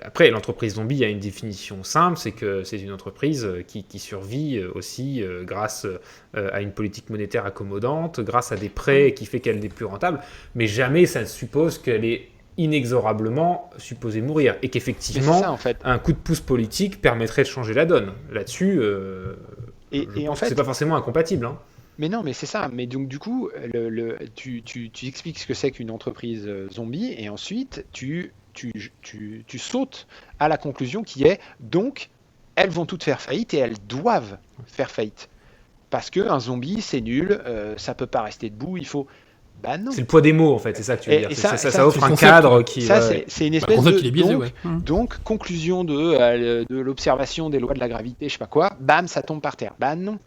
après l'entreprise zombie a une définition simple, c'est que c'est une entreprise qui survit aussi grâce à une politique monétaire accommodante, grâce à des Hmm. prêts qui fait qu'elle n'est plus rentable, mais jamais ça ne suppose qu'elle est inexorablement supposée mourir et Mais c'est qu'effectivement ça, en fait. un coup de pouce politique permettrait de changer la donne. Là-dessus, je Et en pense que c'est fait, pas forcément incompatible, hein. mais non, mais c'est ça. Mais donc, du coup, tu expliques ce que c'est qu'une entreprise zombie, et ensuite, tu sautes à la conclusion qui est, donc, elles vont toutes faire faillite et elles doivent faire faillite. Parce qu'un zombie, c'est nul, ça peut pas rester debout, il faut. Bah non. C'est le poids des mots, en fait, c'est ça que tu veux dire. Et Ça offre c'est un le concept, cadre ouais. qui... Ça, ouais. c'est une Le espèce concept, de. il est biaisé, Donc, ouais. donc, conclusion de l'observation des lois de la gravité, je sais pas quoi, bam, ça tombe par terre. Bah non.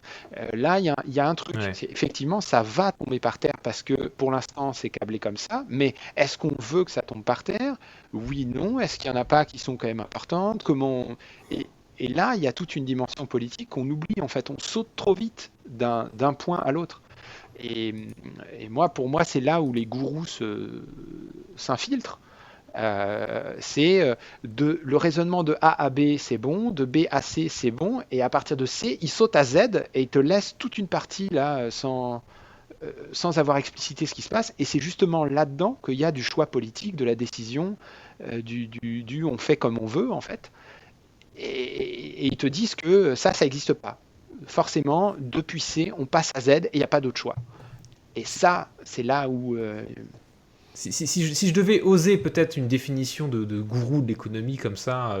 Là, il y a un truc. Ouais. Effectivement, ça va tomber par terre parce que pour l'instant, c'est câblé comme ça. Mais est-ce qu'on veut que ça tombe par terre? Oui, non. Est-ce qu'il y en a pas qui sont quand même importantes? Et, et là, il y a toute une dimension politique qu'on oublie. En fait, on saute trop vite d'un point à l'autre. Et, et pour moi, c'est là où les gourous s'infiltrent. C'est le raisonnement de A à B, c'est bon, de B à C, c'est bon, et à partir de C, ils sautent à Z et ils te laissent toute une partie là sans avoir explicité ce qui se passe. Et c'est justement là-dedans qu'il y a du choix politique, de la décision, du on fait comme on veut en fait. Et ils te disent que ça n'existe pas. Forcément, depuis C, on passe à Z et il n'y a pas d'autre choix. Et ça, c'est là où Si je devais oser peut-être une définition de gourou de l'économie comme ça,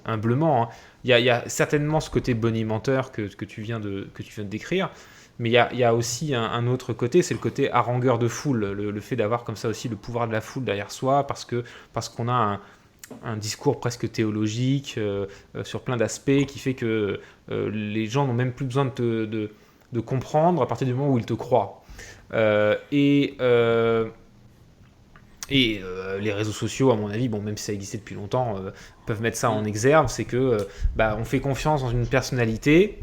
humblement, hein, il y a certainement ce côté bonimenteur que tu viens de décrire, mais il y a aussi un autre côté, c'est le côté harangueur de foule, le fait d'avoir comme ça aussi le pouvoir de la foule derrière soi, parce qu'on a un discours presque théologique sur plein d'aspects qui fait que les gens n'ont même plus besoin de comprendre à partir du moment où ils te croient. Et les réseaux sociaux, à mon avis, bon, même si ça existait depuis longtemps, peuvent mettre ça en exergue, c'est que on fait confiance dans une personnalité.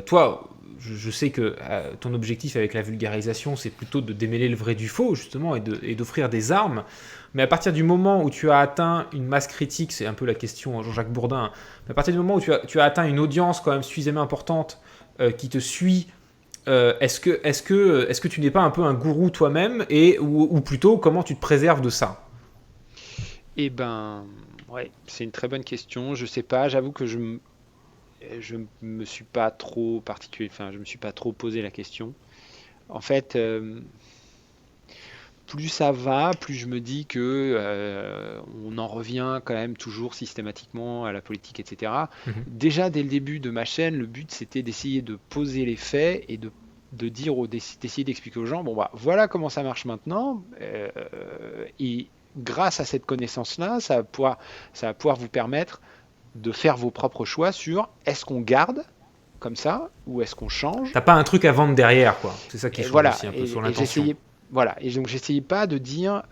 Toi, je sais que ton objectif avec la vulgarisation, c'est plutôt de démêler le vrai du faux, justement, et d'offrir des armes. Mais à partir du moment où tu as atteint une masse critique, c'est un peu la question à Jean-Jacques Bourdin, mais à partir du moment où tu as atteint une audience quand même suffisamment importante qui te suit, est-ce que tu n'es pas un peu un gourou toi-même ou plutôt comment tu te préserves de ça? Eh ben, ouais, c'est une très bonne question. Je sais pas, j'avoue que je me suis pas trop particulier, enfin, je me suis pas trop posé la question. En fait, plus ça va, plus je me dis que on en revient quand même toujours systématiquement à la politique, etc. Mhm. Déjà dès le début de ma chaîne, le but c'était d'essayer de poser les faits et d'essayer d'expliquer aux gens, bon bah voilà comment ça marche maintenant, et grâce à cette connaissance-là, ça va pouvoir vous permettre de faire vos propres choix sur est-ce qu'on garde comme ça ou est-ce qu'on change. T'as pas un truc à vendre derrière, quoi. C'est ça qui Et change voilà, aussi un peu sur l'intention. et donc j'essayais pas de dire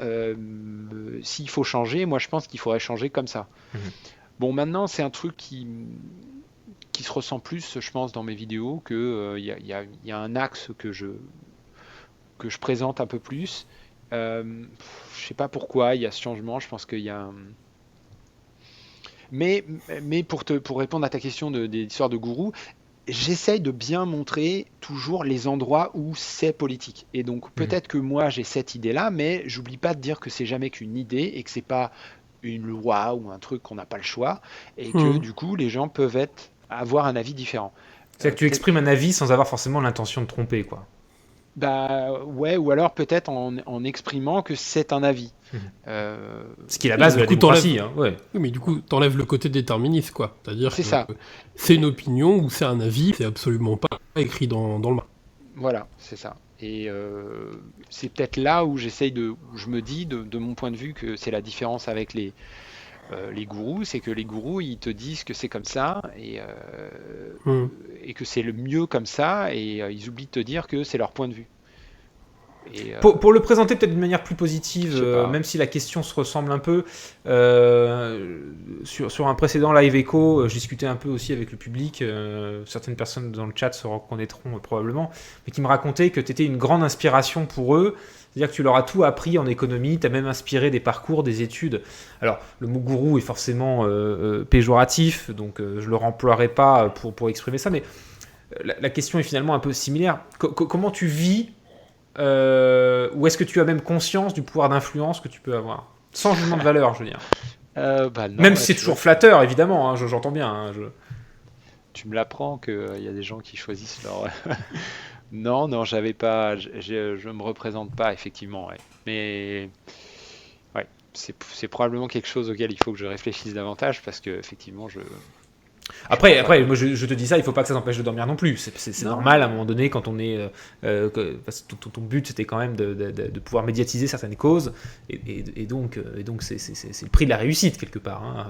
s'il faut changer, moi je pense qu'il faudrait changer comme ça. Mhm. Bon, maintenant c'est un truc qui se ressent plus, je pense, dans mes vidéos, que y a un axe que je présente un peu plus. Je sais pas pourquoi il y a ce changement, je pense qu'il y a mais pour répondre à ta question des histoires de gourou, j'essaye de bien montrer toujours les endroits où c'est politique. Et donc Mhm. peut-être que moi j'ai cette idée-là, mais j'oublie pas de dire que c'est jamais qu'une idée et que c'est pas une loi ou un truc qu'on n'a pas le choix et que Mhm. du coup les gens peuvent avoir un avis différent. C'est que tu Peut-être, exprimes un avis sans avoir forcément l'intention de tromper, quoi. bah ouais, ou alors peut-être en exprimant que c'est un avis. Mhm. Euh, Ce qui est la Oui, base mais de la du coup, t'enlèves. démocratie, hein, ouais. Oui, mais du coup, t'enlèves le côté déterministe, quoi. C'est-à-dire c'est que ça. c'est une opinion ou c'est un avis, c'est absolument pas écrit dans le marbre. Voilà, c'est ça. Et c'est peut-être là où où je me dis, de mon point de vue, que c'est la différence avec les gourous, c'est que les gourous, ils te disent que c'est comme ça Mhm. et que c'est le mieux comme ça, et ils oublient de te dire que c'est leur point de vue. Et Pour le présenter peut-être d'une manière plus positive, je sais pas. même si la question se ressemble un peu, sur un précédent live écho, je discutais un peu aussi avec le public, certaines personnes dans le chat se reconnaîtront probablement, mais qui me racontaient que tu étais une grande inspiration pour eux, c'est-à-dire que tu leur as tout appris en économie, tu as même inspiré des parcours, des études. Alors, le mot gourou est forcément péjoratif, donc je ne le emploierai pas pour exprimer ça, mais la question est finalement un peu similaire. Comment tu vis ou est-ce que tu as même conscience du pouvoir d'influence que tu peux avoir? Sans jugement de valeur, je veux dire. Bah non, Même là, si c'est tu vois, toujours flatteur, évidemment, hein, j'entends bien. Hein, tu me l'apprends qu'il y a des gens qui choisissent leur. Non, non, j'avais pas, je me représente pas effectivement, ouais. Mais ouais, c'est probablement quelque chose auquel il faut que je réfléchisse davantage parce que effectivement, Après, moi je te dis ça, il faut pas que ça t'empêche de dormir non plus. C'est normal à un moment donné quand on est. Parce que ton but c'était quand même de pouvoir médiatiser certaines causes, et donc c'est le prix de la réussite quelque part. Hein.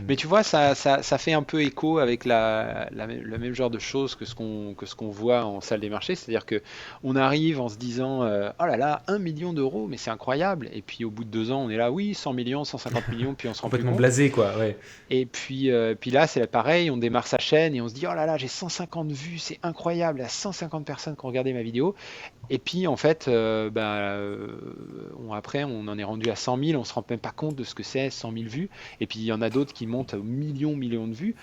Mais tu vois, ça fait un peu écho avec le même genre de choses que ce qu'on voit en salle des marchés. C'est-à-dire que on arrive en se disant oh là là, 1 million d'euros, mais c'est incroyable. Et puis au bout de 2 ans, on est là, oui, 100 millions, 150 millions, puis on se rend plus Complètement compte. blasé, quoi. Ouais. Et puis là, c'est pareil, on démarre sa chaîne et on se dit oh là là, j'ai 150 vues, c'est incroyable, il y a 150 personnes qui ont regardé ma vidéo. Et puis en fait, après, on en est rendu à 100 000, on se rend même pas compte de ce que c'est 100 000 vues. Et puis il y en a d'autres qui montent aux millions de vues.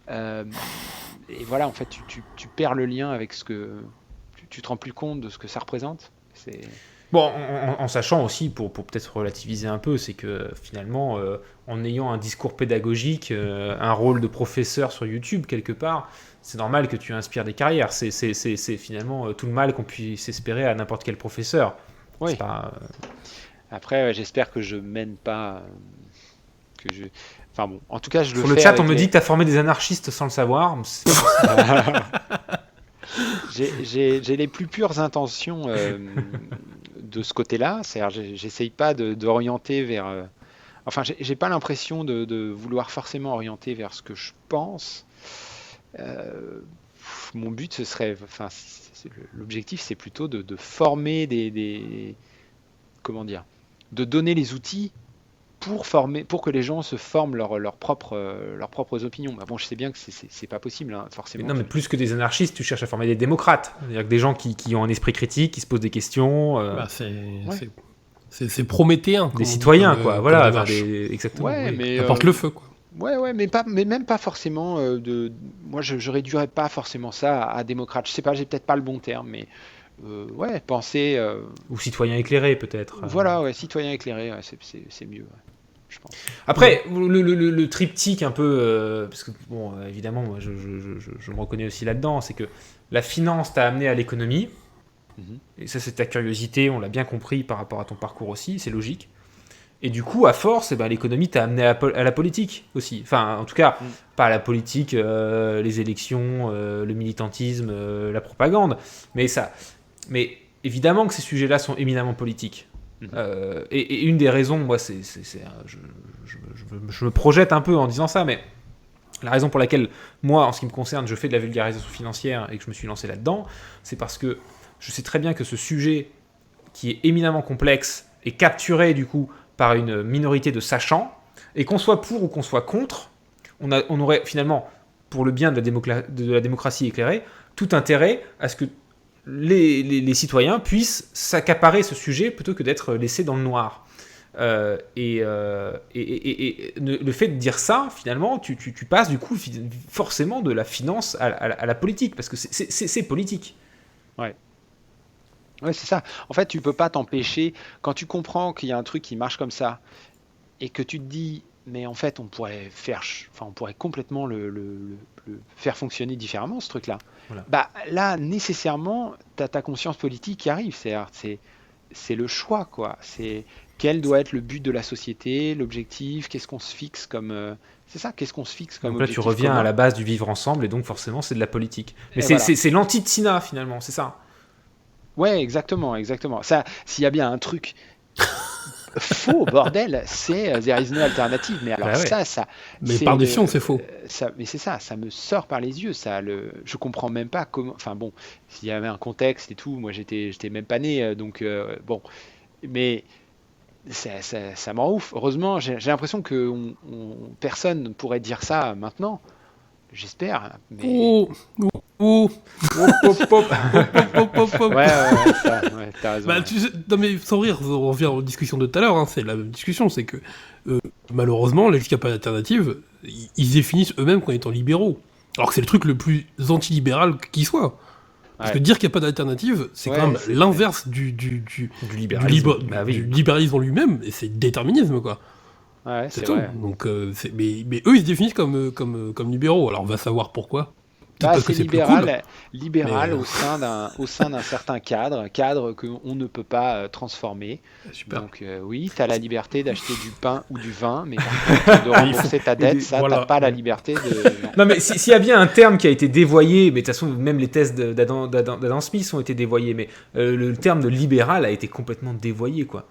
Et voilà, en fait, tu perds le lien avec ce que. Tu te rends plus compte de ce que ça représente. Bon, en sachant aussi, pour peut-être relativiser un peu, c'est que finalement, en ayant un discours pédagogique, un rôle de professeur sur YouTube quelque part, c'est normal que tu inspires des carrières. C'est finalement tout le mal qu'on puisse espérer à n'importe quel professeur. Oui. C'est pas, Après, j'espère que je mène pas. Enfin bon, en tout cas, je le fais. Sur le chat, on me dit que tu as formé des anarchistes sans le savoir. J'ai les plus pures intentions de ce côté-là. C'est-à-dire, j'essaye pas d'orienter vers. Enfin, j'ai pas l'impression de vouloir forcément orienter vers ce que je pense. Mon but, ce serait. Enfin, l'objectif, c'est plutôt de former comment dire, de donner les outils pour que les gens se forment leurs propres opinions. Bah bon, je sais bien que c'est pas possible, hein, forcément. Mais non, mais plus que des anarchistes, tu cherches à former des démocrates. C'est-à-dire que des gens qui ont un esprit critique, qui se posent des questions. C'est prométhéen. Des citoyens, quoi. Voilà, exactement. Ouais, oui. mais apporte le feu, quoi. Ouais, mais même pas forcément moi, je réduirais pas forcément ça à démocrate. Je sais pas, j'ai peut-être pas le bon terme, mais penser. Ou citoyens éclairés, peut-être. Voilà, ouais, citoyen éclairé, ouais, c'est mieux, ouais, je pense. Après, le triptyque un peu, parce que bon, évidemment, moi, je me reconnais aussi là-dedans, c'est que la finance t'a amené à l'économie, et ça c'est ta curiosité, on l'a bien compris par rapport à ton parcours aussi, c'est logique. Et du coup, à force, l'économie t'a amené à la politique aussi. Enfin, en tout cas, pas à la politique, les élections, le militantisme, la propagande, mais évidemment que ces sujets-là sont éminemment politiques. Et une des raisons, moi, je me projette un peu en disant ça, mais la raison pour laquelle, moi, en ce qui me concerne, je fais de la vulgarisation financière et que je me suis lancé là-dedans, c'est parce que je sais très bien que ce sujet, qui est éminemment complexe, est capturé, du coup, par une minorité de sachants, et qu'on soit pour ou qu'on soit contre, on aurait finalement, pour le bien de la démocratie éclairée, tout intérêt à ce que les citoyens puissent s'accaparer ce sujet plutôt que d'être laissés dans le noir. Et le fait de dire ça, finalement, tu passes du coup forcément de la finance à la politique, parce que c'est politique. Ouais. Ouais, c'est ça. En fait, tu peux pas t'empêcher, quand tu comprends qu'il y a un truc qui marche comme ça, et que tu te dis, mais en fait, on pourrait complètement le faire fonctionner différemment, ce truc-là. Voilà. Bah, là, nécessairement, tu as ta conscience politique qui arrive. C'est le choix, quoi. C'est quel doit être le but de la société, l'objectif, qu'est-ce qu'on se fixe comme... c'est ça, qu'est-ce qu'on se fixe comme donc là, objectif tu reviens commun. à la base du vivre ensemble, et donc forcément, c'est de la politique. Mais Et voilà. c'est l'anti-Tsina, finalement, c'est ça. Ouais, exactement. Ça, s'il y a bien un truc faux, bordel, c'est There is no alternative. Mais alors Bah ouais. ça. Mais par définition, c'est faux. Mais c'est ça me sort par les yeux. Je comprends même pas comment. Enfin bon, s'il y avait un contexte et tout, moi j'étais même pas né, donc bon. Mais ça me rend ouf. Heureusement, j'ai l'impression que personne ne pourrait dire ça maintenant. J'espère. Mais... Ouais, t'as raison. Bah, non mais sans rire, on revient aux discussions de tout à l'heure, hein, c'est la même discussion, c'est que malheureusement, les jusqu'à pas d'alternative, ils définissent eux-mêmes comme étant libéraux. Alors que c'est le truc le plus anti-libéral qui soit. Parce que dire qu'il n'y a pas d'alternative, c'est quand même l'inverse du libéralisme en lui-même, et c'est le déterminisme, quoi. Ouais, c'est c'est tout. vrai. Donc, mais eux, ils se définissent comme libéraux, alors on va savoir pourquoi. pas parce que assez c'est plus cool. libéral Mais au sein d'un certain cadre qu'on ne peut pas transformer. super. Donc oui, tu as la liberté d'acheter du pain ou du vin, mais par contre, de rembourser ta dette, ça, Voilà. t'as pas la liberté de... Non. Non, mais s'il y a bien un terme qui a été dévoyé, mais de toute façon, même les thèses d'Adam Smith ont été dévoyés, mais le terme de libéral a été complètement dévoyé, quoi.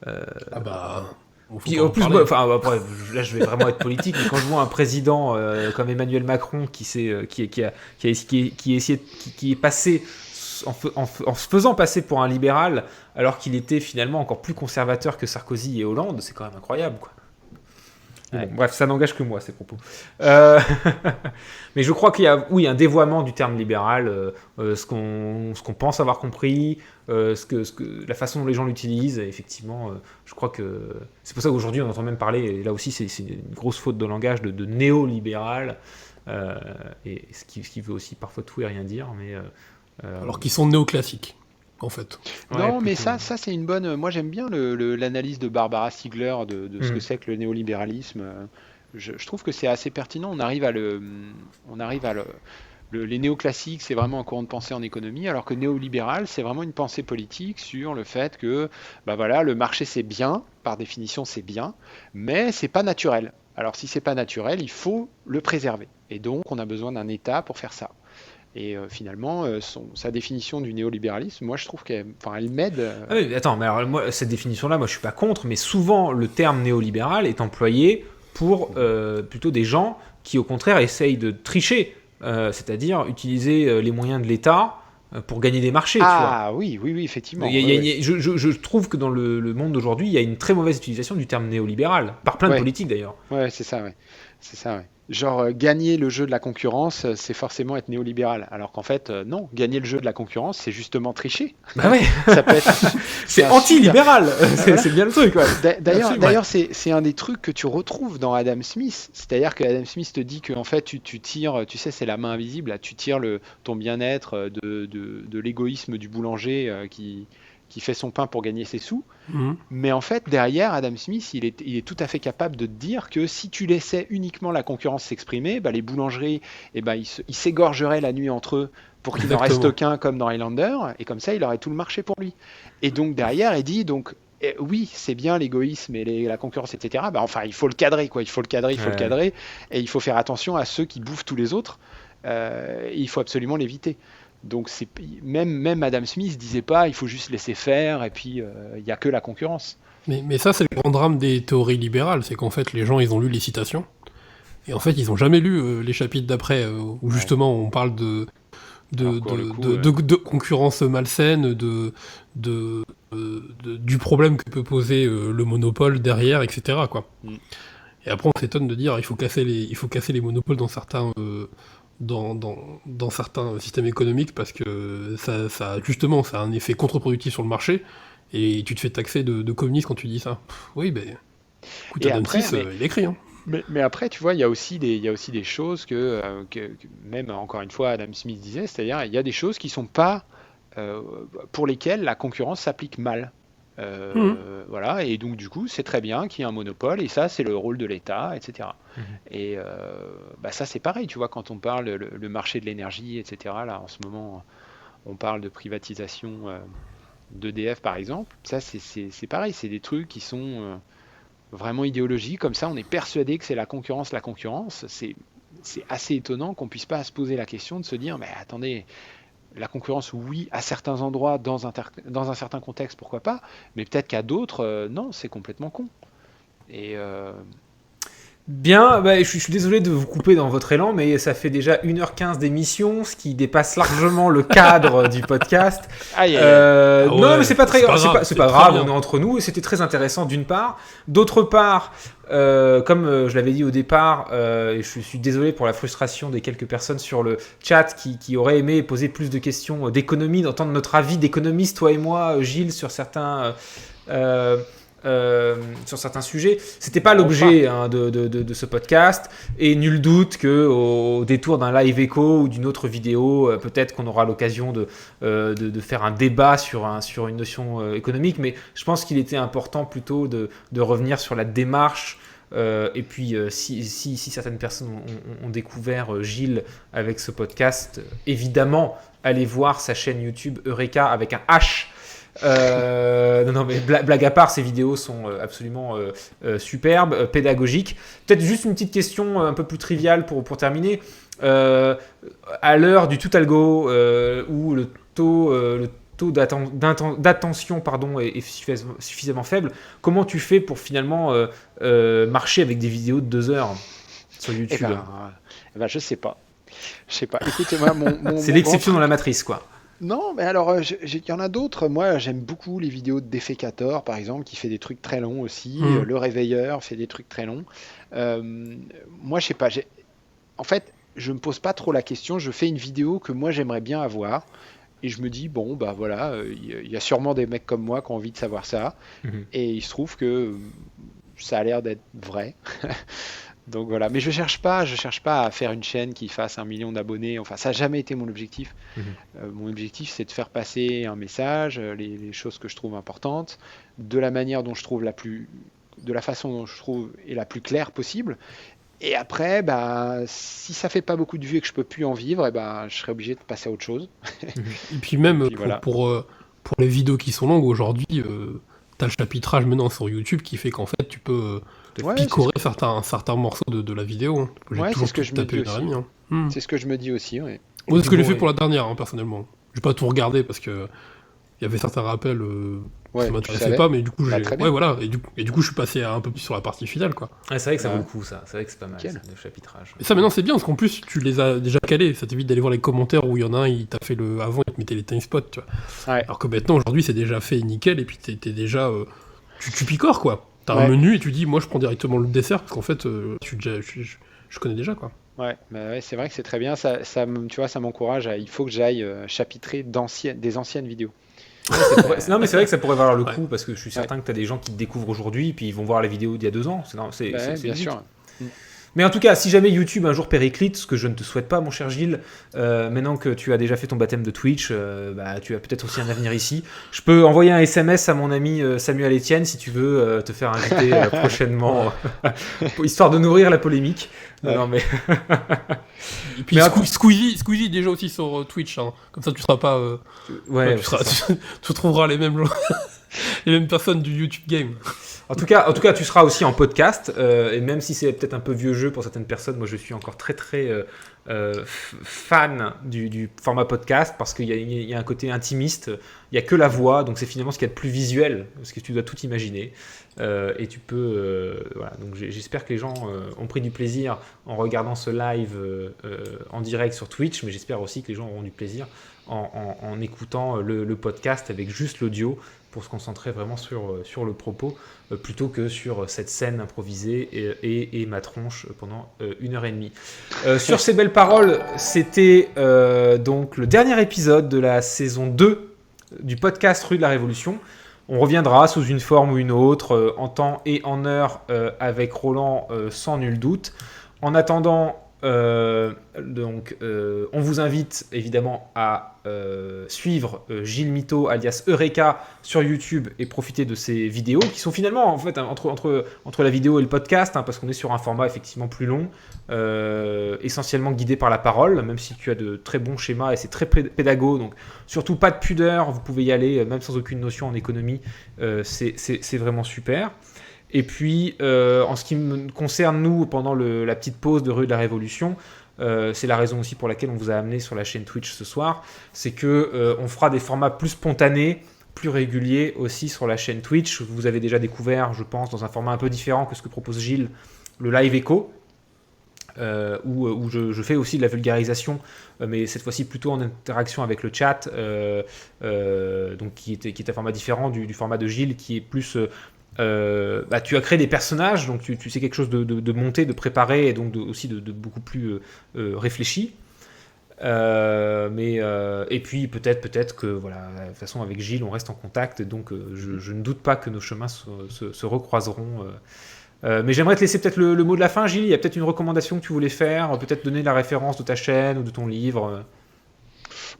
Ah bah, faut Puis, pas en en plus, parler. moi, enfin, après, là, je vais vraiment être politique, mais quand je vois un président comme Emmanuel Macron qui est passé en se faisant passer pour un libéral, alors qu'il était finalement encore plus conservateur que Sarkozy et Hollande, c'est quand même incroyable, quoi. Ouais. Bon, bref, ça n'engage que moi, ces propos. Euh, Mais je crois qu'il y a, oui, un dévoiement du terme libéral, ce qu'on pense avoir compris, la façon dont les gens l'utilisent. Et effectivement, je crois que c'est pour ça qu'aujourd'hui on entend même parler, et là aussi c'est une grosse faute de langage, de néolibéral, et ce qui veut aussi parfois tout et rien dire. Mais Alors qu'ils sont néoclassiques, en fait. Non, mais plutôt. ça c'est une bonne. Moi, j'aime bien l'analyse de Barbara Stiegler de ce que c'est que le néolibéralisme. Je trouve que c'est assez pertinent. On arrive à les néoclassiques, c'est vraiment un courant de pensée en économie, alors que néolibéral, c'est vraiment une pensée politique sur le fait que, bah voilà, le marché c'est bien, par définition c'est bien, mais c'est pas naturel. Alors si c'est pas naturel, il faut le préserver. Et donc, on a besoin d'un État pour faire ça. Et finalement, sa définition du néolibéralisme, moi je trouve elle m'aide. Ah oui, attends, mais alors, moi, cette définition-là, moi je suis pas contre, mais souvent le terme néolibéral est employé pour plutôt des gens qui au contraire essayent de tricher, c'est-à-dire utiliser les moyens de l'État pour gagner des marchés, tu vois. Ah oui, oui, oui, effectivement. Je trouve que dans le monde d'aujourd'hui, il y a une très mauvaise utilisation du terme néolibéral, par plein de Ouais, politiques d'ailleurs. ouais, c'est ça, ouais. C'est ça, ouais. Genre, gagner le jeu de la concurrence, c'est forcément être néolibéral. Alors qu'en fait, non, gagner le jeu de la concurrence, c'est justement tricher. Bah ouais, Ça peut être c'est c'est un super. anti-libéral, Voilà. c'est bien le truc, ouais. D'ailleurs, Absolument. c'est un des trucs que tu retrouves dans Adam Smith. C'est-à-dire que Adam Smith te dit que en fait, tu tires, tu sais, c'est la main invisible, là, tu tires ton bien-être de l'égoïsme du boulanger qui fait son pain pour gagner ses sous. Mhm. Mais en fait, derrière, Adam Smith, il est tout à fait capable de te dire que si tu laissais uniquement la concurrence s'exprimer, bah, les boulangeries, ils s'égorgeraient la nuit entre eux pour qu'il n'en reste Exactement. qu'un comme dans Highlander, et comme ça, il aurait tout le marché pour lui. Et donc derrière, il dit, donc, oui, c'est bien l'égoïsme et la concurrence, etc. Bah, enfin, il faut le cadrer, quoi. Il faut le cadrer, il faut le Ouais. cadrer, et il faut faire attention à ceux qui bouffent tous les autres. Et il faut absolument l'éviter. Donc même Adam Smith disait pas il faut juste laisser faire et puis il n'y a que la concurrence. Mais ça, c'est le grand drame des théories libérales, c'est qu'en fait, les gens, ils ont lu les citations, et en fait, ils ont jamais lu les chapitres d'après, où Ouais. justement on parle Alors pour le coup, de concurrence malsaine, du problème que peut poser le monopole derrière, etc., quoi. Mm. Et après, on s'étonne de dire il faut casser les monopoles dans certains, dans certains systèmes économiques parce que justement, ça a un effet contre-productif sur le marché et tu te fais taxer de communiste quand tu dis ça. Oui, ben, écoute, Et Adam après, Smith, il écrit. Hein. mais après, tu vois, il y a aussi des choses que même encore une fois Adam Smith disait, c'est-à-dire il y a des choses qui sont pas euh, pour lesquelles la concurrence s'applique mal. Mhm. Voilà, et donc du coup, c'est très bien qu'il y ait un monopole, et ça, c'est le rôle de l'État, etc. Mhm. Et bah, ça, c'est pareil, tu vois, quand on parle le marché de l'énergie, etc. Là, en ce moment, on parle de privatisation d'EDF, par exemple. Ça, c'est pareil, c'est des trucs qui sont vraiment idéologiques. Comme ça, on est persuadé que c'est la concurrence, la concurrence. C'est assez étonnant qu'on puisse pas se poser la question de se dire, mais attendez, la concurrence, oui, à certains endroits, dans un certain contexte, pourquoi pas, mais peut-être qu'à d'autres, non, c'est complètement con. Et Bien, bah, je suis désolé de vous couper dans votre élan, mais ça fait déjà 1h15 d'émission, ce qui dépasse largement le cadre du podcast. aïe, aïe, aïe. Ah Non, ouais, mais c'est pas très c'est pas grave, grave, c'est c'est pas très grave, bien. on est entre nous et c'était très intéressant d'une part. D'autre part, comme je l'avais dit au départ, et je suis désolé pour la frustration des quelques personnes sur le chat qui auraient aimé poser plus de questions d'économie, d'entendre notre avis d'économiste, toi et moi, Gilles, sur certains sujets. C'était pas l'objet de ce podcast, et nul doute que au détour d'un live écho ou d'une autre vidéo, peut-être qu'on aura l'occasion de faire un débat sur une notion économique, mais je pense qu'il était important plutôt de revenir sur la démarche Et puis, si certaines personnes ont découvert Gilles avec ce podcast, évidemment, allez voir sa chaîne YouTube Eureka avec un H. Non, mais blague à part, ces vidéos sont absolument superbes, pédagogiques. Peut-être juste une petite question un peu plus triviale pour terminer. À l'heure du tout algo, où le taux d'attention est suffisamment faible, comment tu fais pour finalement marcher avec des vidéos de 2 heures sur YouTube? Je sais pas. Écoute, moi, c'est l'exception dans la matrice, quoi. Non, mais alors, il y en a d'autres. Moi, j'aime beaucoup les vidéos de Defecator, par exemple, qui fait des trucs très longs aussi. Le Réveilleur fait des trucs très longs. Moi, je sais pas. En fait, je me pose pas trop la question. Je fais une vidéo que moi, j'aimerais bien avoir. Et je me dis, bon, bah voilà, il y a sûrement des mecs comme moi qui ont envie de savoir ça. Et il se trouve que ça a l'air d'être vrai. Donc voilà, mais je cherche pas à faire une chaîne qui fasse 1 million d'abonnés. Enfin, ça n'a jamais été mon objectif. Mon objectif, c'est de faire passer un message, les choses que je trouve importantes, de la manière dont je trouve de la façon dont je trouve est la plus claire possible. Et après, si ça fait pas beaucoup de vues et que je peux plus en vivre, je serai obligé de passer à autre chose. Et puis même voilà. pour les vidéos qui sont longues aujourd'hui, t'as le chapitrage maintenant sur YouTube qui fait qu'en fait tu peux picorer certains morceaux de la vidéo. Ouais, c'est ce que je me dis aussi. Hein. C'est ce que je me dis aussi, ouais. Moi, c'est ce que j'ai fait pour la dernière, personnellement. J'ai pas tout regardé parce que il y avait certains rappels ça m'intéressait pas, mais du coup voilà, et du coup je suis passé un peu plus sur la partie finale, quoi. Ouais, c'est vrai que ça vaut le coup, ça. C'est vrai que c'est pas mal, le chapitrage. Et ça maintenant c'est bien parce qu'en plus tu les as déjà calés, ça t'évite d'aller voir les commentaires où il y en a un, il t'a fait avant, il te mettait les time spots, tu vois. Ouais. Alors que maintenant aujourd'hui c'est déjà fait nickel et puis t'es déjà tu picores, quoi. T'as un menu et tu dis moi je prends directement le dessert parce qu'en fait je connais déjà, quoi. Ouais, c'est vrai que c'est très bien, tu vois, ça m'encourage il faut que j'aille chapitrer des anciennes vidéos. Non, mais c'est vrai que ça pourrait valoir le coup parce que je suis certain que tu as des gens qui te découvrent aujourd'hui puis ils vont voir la vidéo d'il y a 2 ans. C'est bien sûr. Mais en tout cas, si jamais YouTube un jour périclite, ce que je ne te souhaite pas, mon cher Gilles, maintenant que tu as déjà fait ton baptême de Twitch, tu as peut-être aussi un avenir ici. Je peux envoyer un SMS à mon ami Samuel Etienne si tu veux te faire inviter prochainement, histoire de nourrir la polémique. Ouais. Non, mais... Et puis Squeezie déjà aussi sur Twitch, hein. Comme ça tu seras pas... tu trouveras les mêmes personnes du YouTube Game. En tout cas, tu seras aussi en podcast, et même si c'est peut-être un peu vieux jeu pour certaines personnes, moi je suis encore très très fan du format podcast parce qu'il y a un côté intimiste, il n'y a que la voix, donc c'est finalement ce qu'il y a de plus visuel, parce que tu dois tout imaginer, et tu peux... voilà. Donc j'espère que les gens ont pris du plaisir en regardant ce live en direct sur Twitch, mais j'espère aussi que les gens auront du plaisir en écoutant le podcast avec juste l'audio, pour se concentrer vraiment sur le propos, plutôt que sur cette scène improvisée et ma tronche pendant 1h30. Sur ces belles paroles, c'était donc le dernier épisode de la saison 2 du podcast Rue de la Révolution. On reviendra sous une forme ou une autre, en temps et en heure, avec Roland, sans nul doute. En attendant, on vous invite évidemment à suivre Gilles Mito alias Eureka sur YouTube et profiter de ces vidéos qui sont finalement en fait entre la vidéo et le podcast, parce qu'on est sur un format effectivement plus long, essentiellement guidé par la parole, même si tu as de très bons schémas et c'est très pédago, donc surtout pas de pudeur, vous pouvez y aller même sans aucune notion en économie, c'est vraiment super. Et puis, en ce qui me concerne, nous, pendant la petite pause de Rue de la Révolution, c'est la raison aussi pour laquelle on vous a amené sur la chaîne Twitch ce soir, c'est que on fera des formats plus spontanés, plus réguliers aussi sur la chaîne Twitch. Vous avez déjà découvert, je pense, dans un format un peu différent que ce que propose Gilles, le live écho, où je fais aussi de la vulgarisation, mais cette fois-ci plutôt en interaction avec le chat, donc qui est un format différent du format de Gilles, qui est plus... tu as créé des personnages, donc tu sais quelque chose de monté, de préparé, et donc aussi de beaucoup plus réfléchi. Et puis peut-être que voilà, de toute façon avec Gilles on reste en contact, donc je ne doute pas que nos chemins se recroiseront. Mais j'aimerais te laisser peut-être le mot de la fin, Gilles. Il y a peut-être une recommandation que tu voulais faire, peut-être donner la référence de ta chaîne ou de ton livre.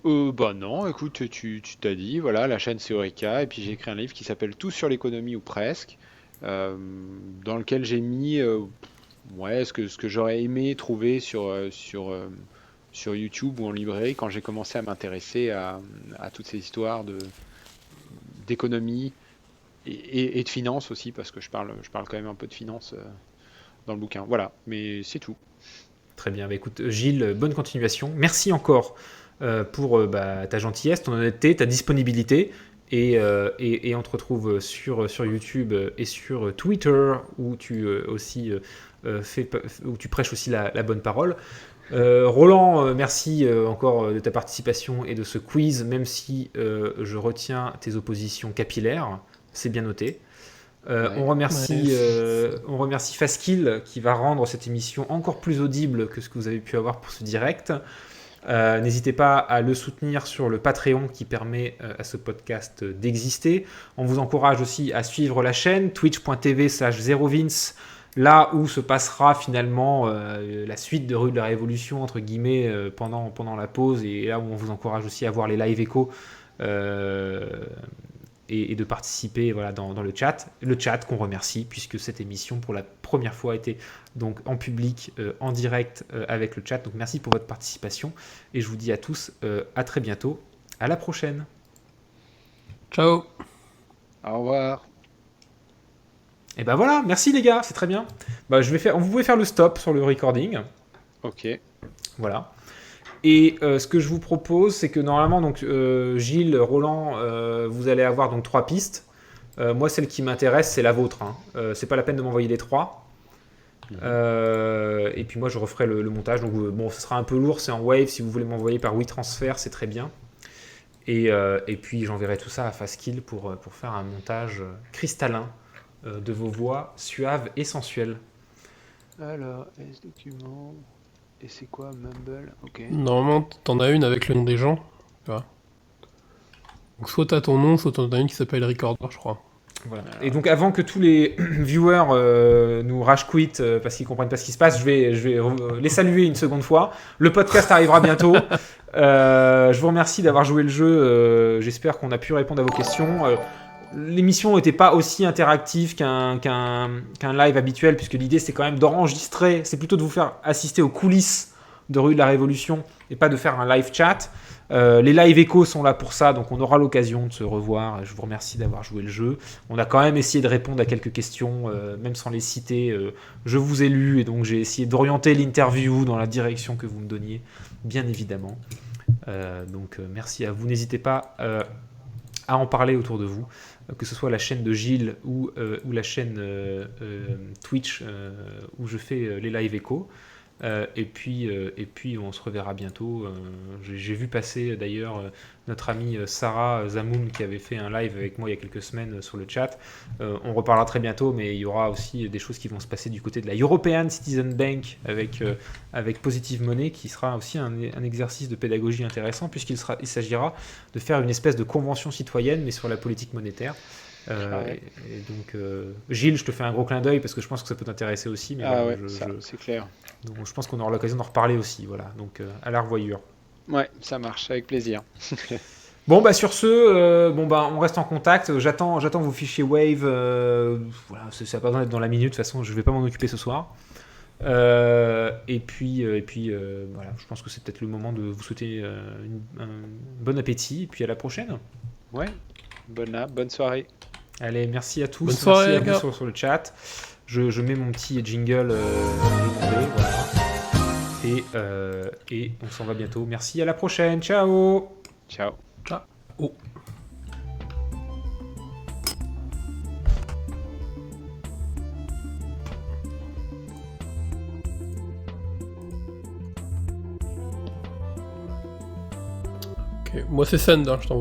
Non, écoute, tu t'as dit, voilà, la chaîne c'est Eureka, et puis j'ai écrit un livre qui s'appelle Tout sur l'économie ou presque, dans lequel j'ai mis ce que j'aurais aimé trouver sur YouTube ou en librairie quand j'ai commencé à m'intéresser à toutes ces histoires d'économie et de finance aussi, parce que je parle quand même un peu de finance dans le bouquin. Voilà, mais c'est tout. Très bien, écoute Gilles, bonne continuation. Merci encore pour ta gentillesse, ton honnêteté, ta disponibilité. Et on te retrouve sur YouTube et sur Twitter où tu où tu prêches aussi la bonne parole. Roland, merci encore de ta participation et de ce quiz, même si je retiens tes oppositions capillaires, c'est bien noté. On remercie Faskill qui va rendre cette émission encore plus audible que ce que vous avez pu avoir pour ce direct. N'hésitez pas à le soutenir sur le Patreon qui permet à ce podcast d'exister. On vous encourage aussi à suivre la chaîne twitch.tv/zerovince, là où se passera finalement la suite de Rue de la Révolution entre guillemets pendant la pause, et là où on vous encourage aussi à voir les live échos et de participer dans le chat qu'on remercie, puisque cette émission pour la première fois était donc en public, en direct avec le chat. Donc merci pour votre participation et je vous dis à tous à très bientôt, à la prochaine. Ciao. Au revoir. Et ben voilà, merci les gars, c'est très bien. Vous pouvez faire le stop sur le recording. Ok. Voilà. Et ce que je vous propose, c'est que normalement, donc, Gilles, Roland, vous allez avoir donc 3 pistes. Moi, celle qui m'intéresse, c'est la vôtre. C'est pas la peine de m'envoyer les 3. Et puis moi, je referai le montage. Donc, ce sera un peu lourd, c'est en Wave. Si vous voulez m'envoyer par WeTransfer, c'est très bien. Et puis, j'enverrai tout ça à Faskill pour faire un montage cristallin de vos voix suaves et sensuelles. Alors, S-Document... Et c'est quoi, Mumble? Ok. Normalement, t'en as une avec le nom des gens. Tu vois. Donc soit t'as ton nom, soit t'en as une qui s'appelle Recorder, je crois. Voilà. Et donc avant que tous les viewers nous rage quit parce qu'ils comprennent pas ce qui se passe, je vais les saluer une seconde fois. Le podcast arrivera bientôt. Je vous remercie d'avoir joué le jeu. J'espère qu'on a pu répondre à vos questions. L'émission n'était pas aussi interactive qu'un live habituel, puisque l'idée c'est quand même d'enregistrer, c'est plutôt de vous faire assister aux coulisses de Rue de la Révolution et pas de faire un live chat. Les live échos sont là pour ça, donc on aura l'occasion de se revoir. Je vous remercie d'avoir joué le jeu. On a quand même essayé de répondre à quelques questions, même sans les citer. Je vous ai lu et donc j'ai essayé d'orienter l'interview dans la direction que vous me donniez, bien évidemment. Donc merci à vous. N'hésitez pas à en parler autour de vous, que ce soit la chaîne de Gilles ou la chaîne Twitch où je fais les live échos. Et puis on se reverra bientôt. J'ai vu passer d'ailleurs notre amie Sarah Zamoun qui avait fait un live avec moi il y a quelques semaines sur le chat. On reparlera très bientôt, mais il y aura aussi des choses qui vont se passer du côté de la European Citizen Bank avec Positive Money, qui sera aussi un exercice de pédagogie intéressant, puisqu'il s'agira de faire une espèce de convention citoyenne mais sur la politique monétaire. Et donc Gilles, je te fais un gros clin d'œil parce que je pense que ça peut t'intéresser aussi, mais c'est clair. Donc je pense qu'on aura l'occasion d'en reparler aussi, voilà. Donc à la revoyure. Ouais, ça marche, avec plaisir. Bon sur ce, on reste en contact. J'attends vos fichiers Wave. Voilà, ça n'a pas besoin d'être dans la minute. De toute façon, je vais pas m'en occuper ce soir. Et puis voilà, je pense que c'est peut-être le moment de vous souhaiter un bon appétit et puis à la prochaine. Ouais, bonne soirée. Allez, merci à tous. Bonne soirée, merci à vous sur le chat. Je mets mon petit jingle demandé, voilà. Et on s'en va bientôt. Merci, à la prochaine. Ciao. Ciao. Ciao. Oh. Ok, moi c'est Send, hein, je t'envoie.